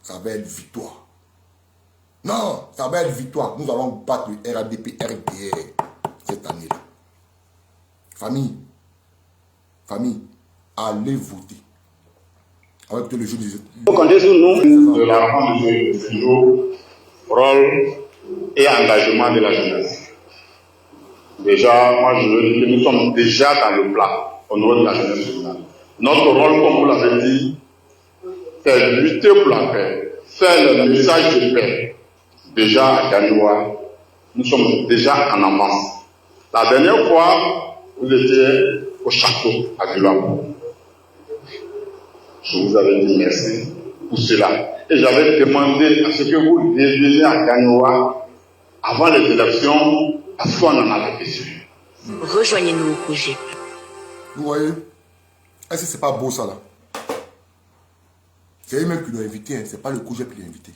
Ça va être victoire. Non, ça va être victoire. Nous allons battre le RADP, RDR cette année-là. Famille, allez voter. Avec le jeu des... Il faut compter sur nous. De la rencontre de Fijo, rôle et engagement de la jeunesse. Déjà, moi je veux dire que nous sommes déjà dans le plat au niveau de la jeunesse nationale. Notre rôle, comme vous l'avez dit, c'est lutter pour la paix, faire le message de paix. Déjà à Gagnoua, nous sommes déjà en avance. La dernière fois, vous étiez au château à Gulam. Je vous avais dit merci pour cela. Et j'avais demandé à ce que vous revieniez à Gagnoua avant les élections, parce qu'on en avait besoin. Rejoignez-nous au projet. Vous voyez, est-ce que c'est pas beau ça là? C'est eux-mêmes qui l'ont invité, hein. C'est pas le COJEP qui l'a invité.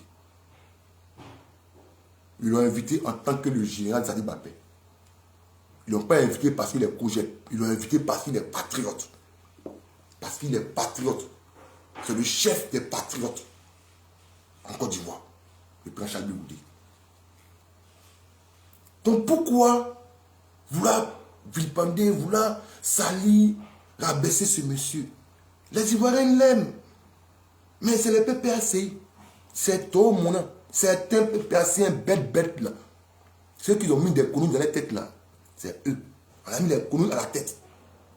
Ils l'ont invité en tant que le général Zadi Bapé. Ils ne l'ont pas invité parce qu'il est COJEP. Ils l'ont invité parce qu'il est patriote. Parce qu'il est patriote. C'est le chef des patriotes en Côte d'Ivoire, le prince Charles Blé Goudé. Donc pourquoi vouloir vilipender, vouloir salir, rabaisser ce monsieur? Les Ivoiriens l'aiment. Mais c'est les PPAC. C'est tout mon nom. C'est un PPAC, un bête là. Ceux qui ont mis des conus dans la tête là, c'est eux. On a mis les conus à la tête.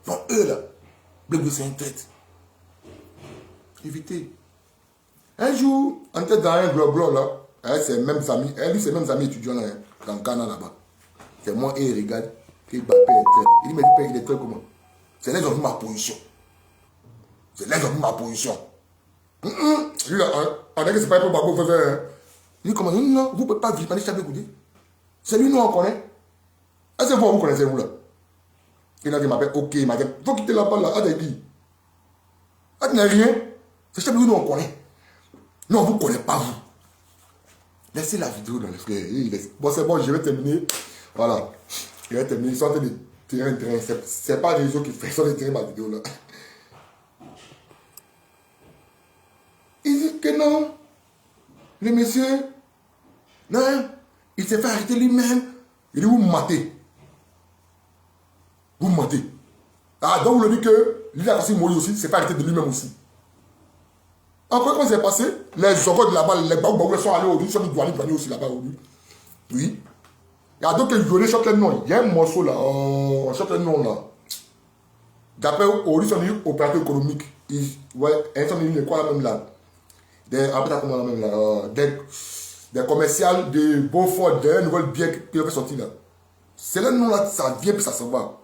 Donc eux là, Blé Goudé c'est un traite. Évitez. Un jour, on était dans un globe blanc là, avec ses mêmes amis, lui ses mêmes amis étudiants là, dans le Ghana là-bas. C'est moi et il regarde, qu'il Mbappé est traite. Il dit, mais il est traite comment? C'est là qu'ils ont vu ma position. C'est là qu'ils ont vu ma position. Lui là, on a dit que c'est pas pour Babo faire. Il dit comment? Non, vous ne pouvez pas vivre Charles Blé Goudé. C'est lui, nous on connaît. Est-ce que vous connaissez vous là? Il a dit, m'appelle, ok, il m'a dit, il faut quitter la balle là, à des billes. Ah, tu n'as rien. C'est Charles Blé Goudé, nous on connaît. Nous on ne vous connaît pas vous. Laissez la vidéo dans les frères. Bon, c'est bon, je vais terminer. Voilà. Je vais terminer. Ils sont en train de tirer un train. C'est pas les réseaux qui font. Ils sont en train de tirer ma vidéo là. Il dit que non. Le monsieur, non, il s'est fait arrêter lui-même. Il dit, vous me matez. Vous me matez. Ah, donc vous le dites que lui a aussi mourir aussi, s'est fait arrêter de lui-même aussi. Encore comment c'est passé? Les ogres de là-bas, les baoubous sont allés aujourd'hui, ils sont douaniers aussi là-bas aujourd'hui. Oui. Il y a d'autres qui violaient chaque nom. Il y a un morceau là, chaque nom là. D'après aujourd'hui, ils sont venus opérateurs économiques. Ouais, ils sont venus quoi là même là? Des commerciales de Beaufort, des nouvelles biens qui ont fait sortir là. C'est le nom là, ça vient puis ça s'en va.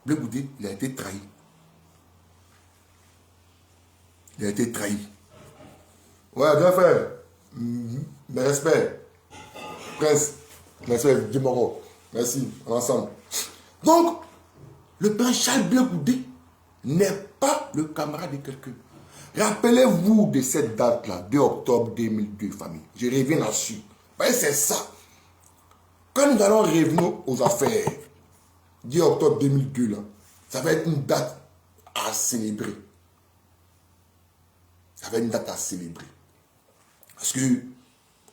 Blé Goudé, il a été trahi. Il a été trahi. Ouais, bien frère. Mes respects. Prince. Merci, Dimoro. Merci, ensemble. Donc, le prince Charles Blé Goudé n'est pas le camarade de quelqu'un. Rappelez-vous de cette date-là, 2 octobre 2002, famille. Je reviens là-dessus. C'est ça. Quand nous allons revenir aux affaires, 10 octobre 2002, là, ça va être une date à célébrer. Ça va être une date à célébrer. Parce que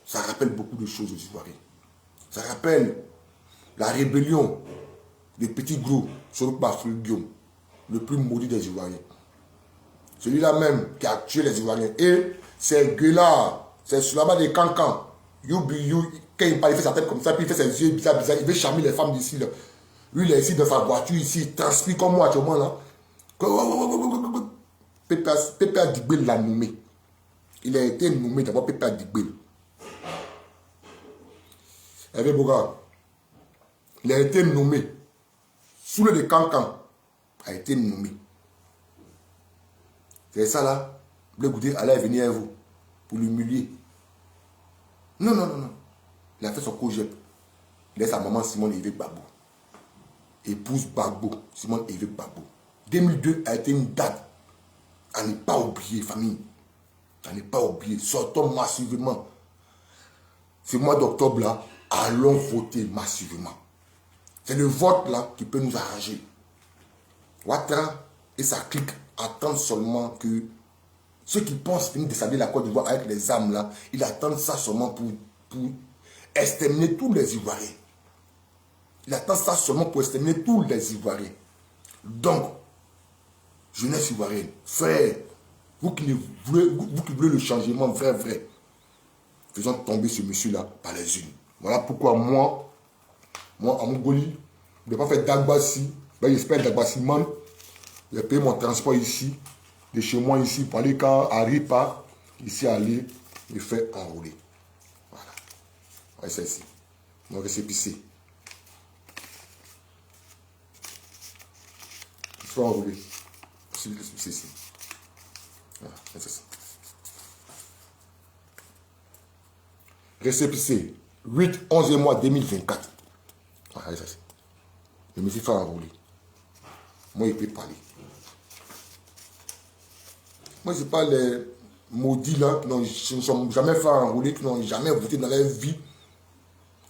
ça rappelle beaucoup de choses aux Ivoiriens. Ça rappelle la rébellion des petits gros sur le Bafou Guillaume, le plus maudit des Ivoiriens. Celui-là même qui a tué les Ivoiriens. Et c'est Gueulard, c'est sur la bas des cancans. Quand il parle, il fait sa tête comme ça, puis il fait ses yeux bizarres, il veut charmer les femmes d'ici. Lui, il est ici dans sa voiture, ici, il transpire comme moi, tu vois là. Pépé Adigbe l'a nommé. Il a été nommé d'abord Pépé Adigbe. Hervé Boga, il a été nommé. Sous le de Cancan a été nommé. C'est ça là. Le goûter allait venir à vous pour l'humilier. Non, non, non, non. Il a fait son cogep. Il a sa maman Simone Yves Gbagbo. Épouse Gbagbo, Simone Yves Gbagbo. 2002 a été une date à ne pas oublier, famille. À ne pas oublier. Sortons massivement. Ce mois d'octobre là, allons voter massivement. C'est le vote là qui peut nous arranger. Ouattara et sa clique attendent seulement que ceux qui pensent venir déshabiller la Côte d'Ivoire avec les armes là, ils attendent ça seulement pour exterminer tous les Ivoiriens. Ils attendent ça seulement pour exterminer tous les Ivoiriens. Donc, jeunesse ivoirienne, frère, vous qui voulez le changement vrai, faisons tomber ce monsieur-là par les unes. Voilà pourquoi moi, en Mongolie, je n'ai pas fait d'Agbassi. Ben, j'espère d'Agbassi man. J'ai payé mon transport ici, de chez moi ici, pour aller quand Harry part, ici aller, me faire enrouler. Voilà. Ouais, c'est ici. Mon récépissé. Il faut enrouler. C'est ici. Voilà, c'est ça. Récépissé. 8-11 mois 2024. Voilà, c'est ça. Je me suis fait enrouler. Moi, il peut parler. Moi, ce n'est pas les maudits là qui ne sont jamais fait enrouler, qui n'ont jamais voté dans leur vie.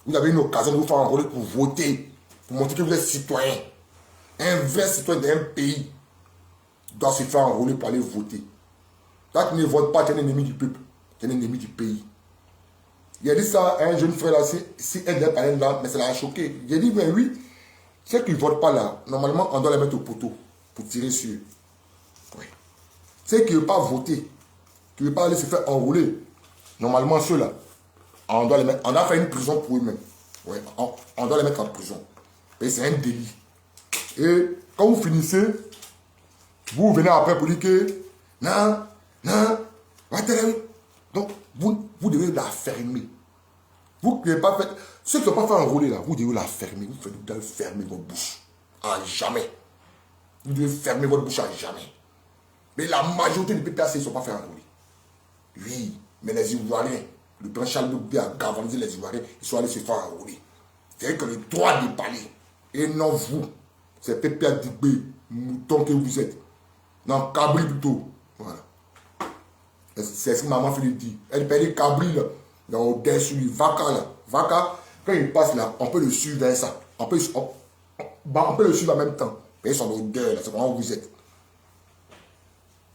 Vous avez une occasion de vous faire enrouler pour voter, pour montrer que vous êtes citoyen. Un vrai citoyen d'un pays doit se faire enrouler pour aller voter. Quand tu ne votes pas, tu es un ennemi du peuple, tu es un ennemi du pays. Il a dit ça à un jeune frère là, si elle devait parler là, mais ça l'a choqué. J'ai dit, ben oui, ceux qui ne votent pas là, normalement, on doit les mettre au poteau pour tirer sur eux. Oui. Ceux qui ne veulent pas voter, qui ne veulent pas aller se faire enrouler, normalement, ceux-là, on doit les mettre, on doit faire une prison pour eux-mêmes. Oui, on doit les mettre en prison. Et c'est un délit. Et quand vous finissez, vous venez après pour dire que, non, donc, vous devez la fermer. Vous ne devez pas faire. Ceux qui ne sont pas fait enrouler là, vous devez la fermer. Vous devez fermer votre bouche. À jamais. Vous devez fermer votre bouche à jamais. Mais la majorité des PPAC ne sont pas fait enrouler. Oui, mais les Ivoiriens, le prince Charles Bougué a galvanisé les Ivoiriens, ils sont allés se faire enrouler. C'est que le droit de parler. Et non vous. C'est Pépé Adigbe, mouton que vous êtes. Non, Cabri plutôt. Voilà. C'est ce que maman Philippe dit. Elle paye Cabri là. Dans au-dessus du Vaca là. Vaca, quand il passe là, on peut le suivre dans ça. On peut le suivre en même temps. Mais ils sont d'odeur là, c'est comment vous êtes.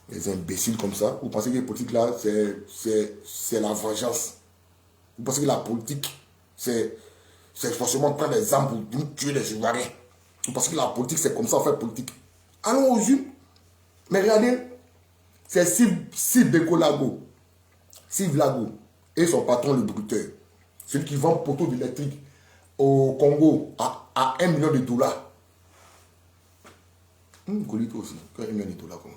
Les imbéciles comme ça, vous pensez que la politique là, c'est la vengeance. Vous pensez que la politique, c'est forcément prendre des armes pour tuer les Ivoiriens. Vous pensez que la politique, c'est comme ça, on fait politique. Allons aux unes. Mais regardez, c'est Steve Lago et son patron, le bruteur. Celui qui vend poteau d'électrique au Congo à $1 million. Golito aussi, $1 million. Comment?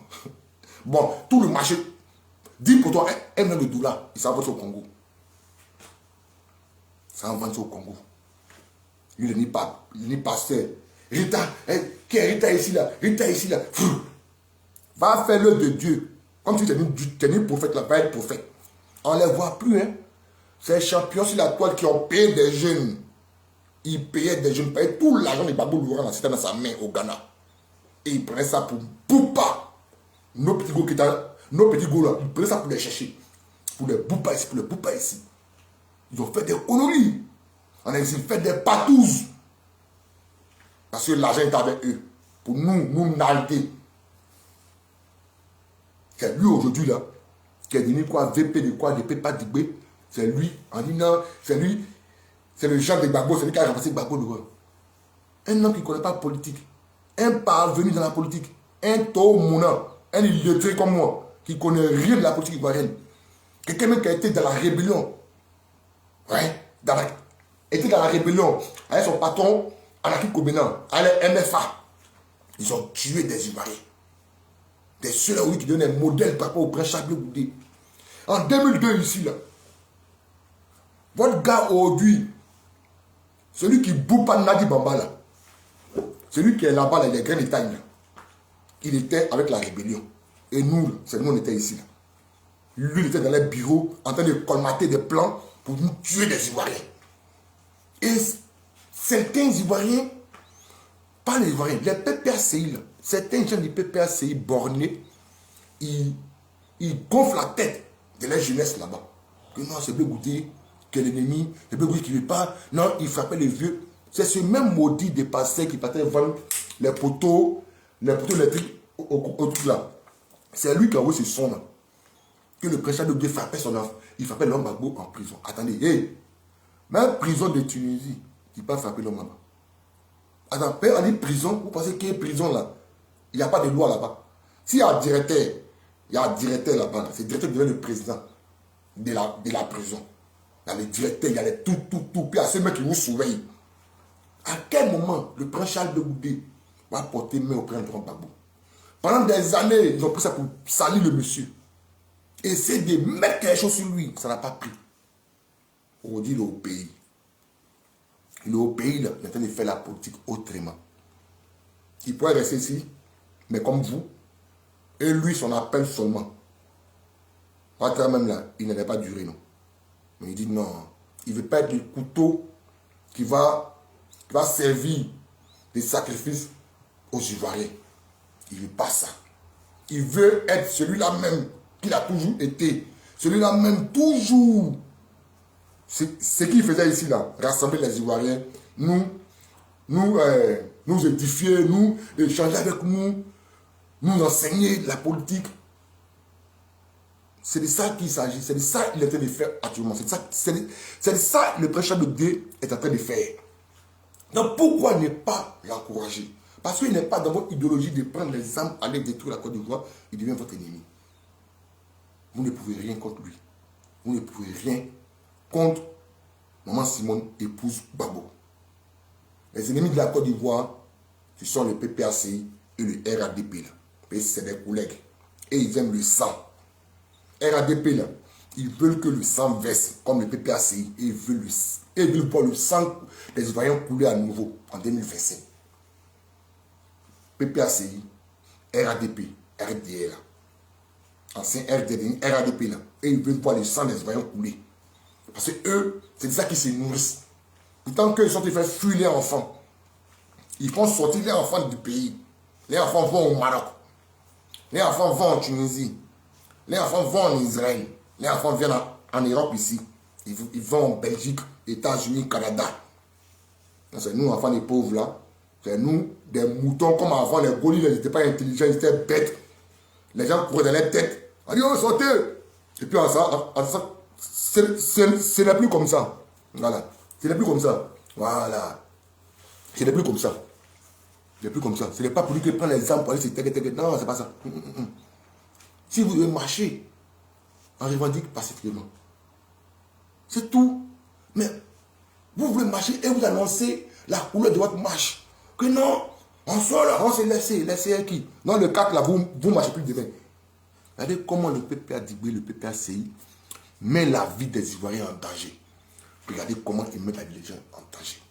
Bon, tout le marché, 10 poteaux à $1 million, il s'en vend au Congo. Ça en vend au Congo. Il n'est pas pasteur. Rita, qui est Rita ici là? Rita ici là. Va faire l'œuvre de Dieu. Comme si tu es un prophète là, va être prophète. On ne les voit plus, hein. Ces champions sur la toile qui ont payé des jeunes. Ils payaient des jeunes, payaient tout l'argent de Babou Laurent, c'était dans sa main au Ghana. Et ils prenaient ça pour Boupa. Nos petits gars là, ils prenaient ça pour les chercher. Pour les Boupa ici, Ils ont fait des conneries. On a fait des patouzes. Parce que l'argent est avec eux. Pour nous narguer. C'est lui aujourd'hui là, qui a donné quoi, VP de quoi, de Pépé Adigbe. C'est lui, en disant, c'est lui, c'est le genre de Gbagbo, c'est lui qui a remplacé Gbagbo de un homme qui ne connaît pas la politique, un parvenu dans la politique, un taux mouna, un illettré comme moi, qui ne connaît rien de la politique ivoirienne. Quelqu'un même qui a été dans la rébellion. Ouais, était dans la rébellion, avec son patron, Anaki Kobena, avec MFA. Ils ont tué des Ivoiriens. Des ceux-là oui, qui donnent un modèle par rapport au prince Charles Goudé. En 2002, ici, là, votre gars aujourd'hui, celui qui boue pas Nadi Bamba, là, celui qui est là-bas, là, il est grand État, là, il était avec la rébellion. Et nous, c'est nous, on était ici, là. Lui, il était dans les bureaux, en train de colmater des plans pour nous tuer des Ivoiriens. Et certains Ivoiriens, pas les Ivoiriens, les PPACI, là, certains gens du PPACI bornés, ils gonflent la tête de la jeunesse là-bas. Que non, c'est Goudé qui est l'ennemi, c'est Goudé qui ne veut pas. Non, il frappait les vieux. C'est ce même maudit des passés qui partait vendre les poteaux électriques au truc là. C'est lui qui a envoyé ce son là. Que le président de Dieu frappait son enfant. Il frappait l'homme Gbagbo en prison. Attendez, hey, même prison de Tunisie, il ne peut pas frapper l'homme là-bas. Attends, on dit prison, vous pensez qu'il y a prison là? Il n'y a pas de loi là-bas. S'il y a un directeur, il y a un directeur là-bas. C'est le directeur qui devient le président de la prison. Il y a le directeur, il y a les tout. Puis il y a ceux qui vous surveillent. À quel moment le prince Charles de Goudé va porter main au prince Gbagbo? Pendant des années, ils ont pris ça pour salir le monsieur. Essayer de mettre quelque chose sur lui, ça n'a pas pris. Aujourd'hui, il est au pays. Il est au pays, là, il est en train de faire la politique autrement. Il pourrait rester ici, mais comme vous, et lui, son appel seulement. Quand même là, il n'allait pas durer, non. Mais il dit non, il ne veut pas être le couteau qui va servir des sacrifices aux Ivoiriens. Il ne veut pas ça. Il veut être celui-là même qu'il a toujours été. Celui-là même toujours. Ce qu'il faisait ici, là, rassembler les Ivoiriens, nous édifier, nous échanger avec nous enseigner la politique. C'est de ça qu'il s'agit. C'est de ça qu'il est en train de faire actuellement. C'est de ça que le prince Charles Goudé est en train de faire. Donc pourquoi ne pas l'encourager? Parce qu'il n'est pas dans votre idéologie de prendre les armes, aller détruire la Côte d'Ivoire, il devient votre ennemi. Vous ne pouvez rien contre lui. Vous ne pouvez rien contre Maman Simone, épouse Gbagbo. Les ennemis de la Côte d'Ivoire, ce sont le PPACI et le RADP. C'est des collègues. Et ils aiment le sang. RADP, là, ils veulent que le sang verse comme le PPACI. Et ils veulent voir le sang des Ivoiriens couler à nouveau en 2025. PPACI, RADP, RDR, ancien RADP, là. Et ils veulent voir le sang des Ivoiriens couler. Parce que eux, c'est de ça qu'ils se nourrissent. Pourtant qu'ils sont en train de faire fuir les enfants. Ils font sortir les enfants du pays. Les enfants vont au Maroc. Les enfants vont en Tunisie. Les enfants vont en Israël. Les enfants viennent en Europe ici. Ils vont en Belgique, États-Unis, Canada. C'est nous, enfants des pauvres là. C'est nous, des moutons comme avant. Les gorilles, ils n'étaient pas intelligents, ils étaient bêtes. Les gens couraient dans les têtes. On dit, oh, sortez. Et puis en ça, ce n'est plus comme ça. Voilà. Ce n'est plus comme ça. Voilà. Ce n'est plus comme ça. Ce n'est plus comme ça. Ce n'est pas pour lui qu'il prend les armes pour aller se taire. Non, c'est pas ça. Si vous devez marcher, on revendique pacifiquement. C'est tout. Mais vous voulez marcher et vous annoncez la couleur de votre marche. Que non, on sort là, on s'est laissé. Laissez qui? Non, le 4 là, vous marchez plus demain. Regardez comment le PPA Dibé, le PPACI met la vie des Ivoiriens en danger. Regardez comment ils mettent la vie des gens en danger.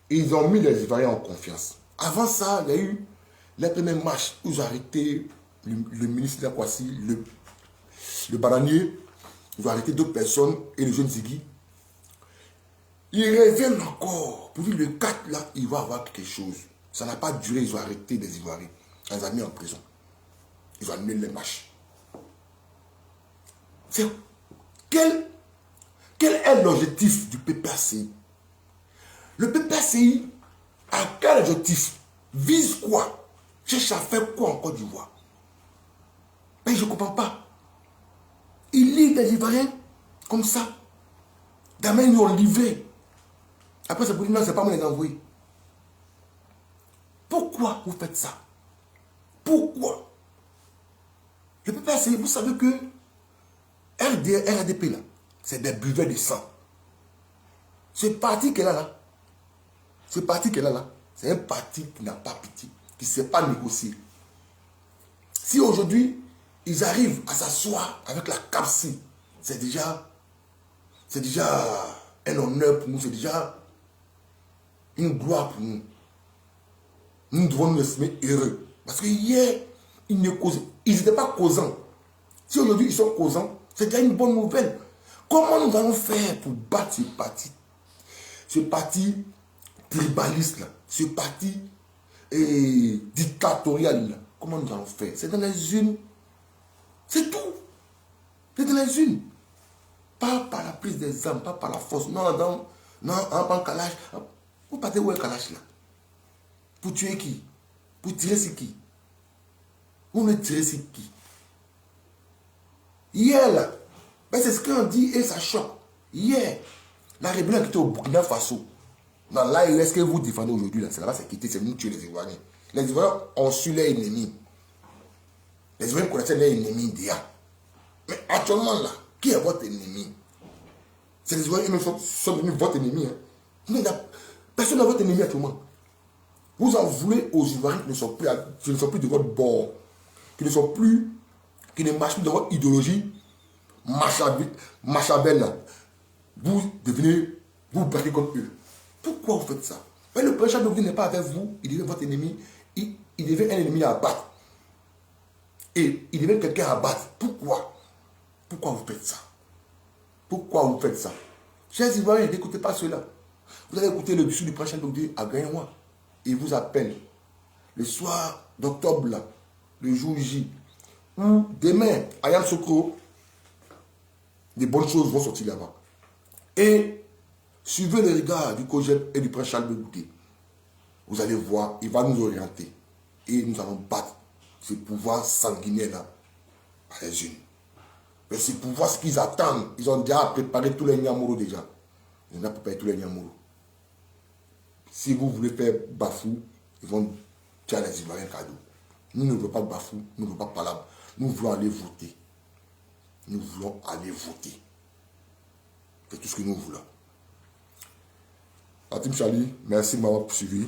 Et ils ont mis les Ivoiriens en confiance. Avant ça, il y a eu les premières marches où ils ont arrêté le ministre de la Kwasi, le bananier. Ils ont arrêté d'autres personnes et le jeune Ziggy. Ils reviennent encore. Pour dire le 4 là, il va avoir quelque chose. Ça n'a pas duré, ils ont arrêté des Ivoiriens. Ils les ont mis en prison. Ils ont annulé les marches. Quel est l'objectif du PPACI? Le PPACI a quel objectif? Vise quoi? Cherche à faire quoi en Côte d'Ivoire? Mais je ne comprends pas. Il lit des Ivoiriens comme ça. D'abord, ils ont livré. Après, c'est pour dire non, c'est pas moi les envoyer. Pourquoi vous faites ça? Pourquoi? Le PPACI, vous savez que RADP là, c'est des buveurs de sang. Ce parti qu'elle a là, c'est un parti qui n'a pas pitié, qui ne sait pas négocier. Si aujourd'hui, ils arrivent à s'asseoir avec la CAPSI, c'est déjà un honneur pour nous, c'est déjà une gloire pour nous. Nous devons nous estimer heureux. Parce que hier, ils n'étaient pas causants. Si aujourd'hui ils sont causants, c'est déjà une bonne nouvelle. Comment nous allons faire pour battre ce parti tribaliste, là, ce parti dictatorial là? Comment nous allons faire? C'est dans les unes. C'est tout. C'est dans les unes. Pas par la prise des armes, pas par la force. Non, en calage. Vous partez où est calage là? Pour tuer qui? Pour tirer sur qui? Vous ne tirez sur qui? Hier là, ben c'est ce qu'on dit et ça choque. Hier, la rébellion qui était au Burkina Faso, dans l'ARS que vous défendez aujourd'hui, c'est là-bas, c'est quitté, c'est venu tuer les Ivoiriens. Les Ivoiriens ont su leur ennemi. Les Ivoiriens connaissaient leur ennemi déjà. Mais actuellement là, qui est votre ennemi? C'est les Ivoiriens qui sont devenus votre ennemi. Hein. Personne n'est votre ennemi actuellement. Vous en voulez aux Ivoiriens qui ne sont plus de votre bord, qui ne marchent plus de votre idéologie machabelle. Vous battez contre eux. Pourquoi vous faites ça? Mais le président de vous n'est pas avec vous, il devient votre ennemi, il devient un ennemi à battre. Et il devient quelqu'un à battre. Pourquoi? Pourquoi vous faites ça? Pourquoi vous faites ça? Chers Ivoiriens, n'écoutez pas cela. Vous allez écouter le discours du président de à Gagnoua. Il vous appelle le soir d'octobre, le jour J, ou demain, à Yamoussoukro, des bonnes choses vont sortir là-bas. Et suivez le regard du COJEP et du prince Charles Bébouté. Vous allez voir, il va nous orienter. Et nous allons battre ce pouvoir sanguinaire-là à les unes. Mais c'est pour voir ce qu'ils attendent. Ils ont déjà préparé tous les Niamouro déjà. Ils ont déjà préparé tous les Niamouro. Si vous voulez faire bafou, ils vont tirer les Ivoiriens cadeau. Nous ne voulons pas bafou, nous ne voulons pas palabre. Nous voulons aller voter. Nous voulons aller voter. C'est tout ce que nous voulons. La team Charlie, merci de m'avoir suivi.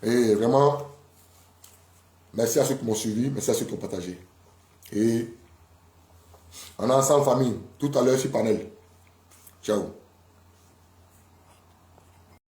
Et vraiment, merci à ceux qui m'ont suivi, merci à ceux qui ont partagé. Et on est ensemble, famille. Tout à l'heure sur Panel. Ciao.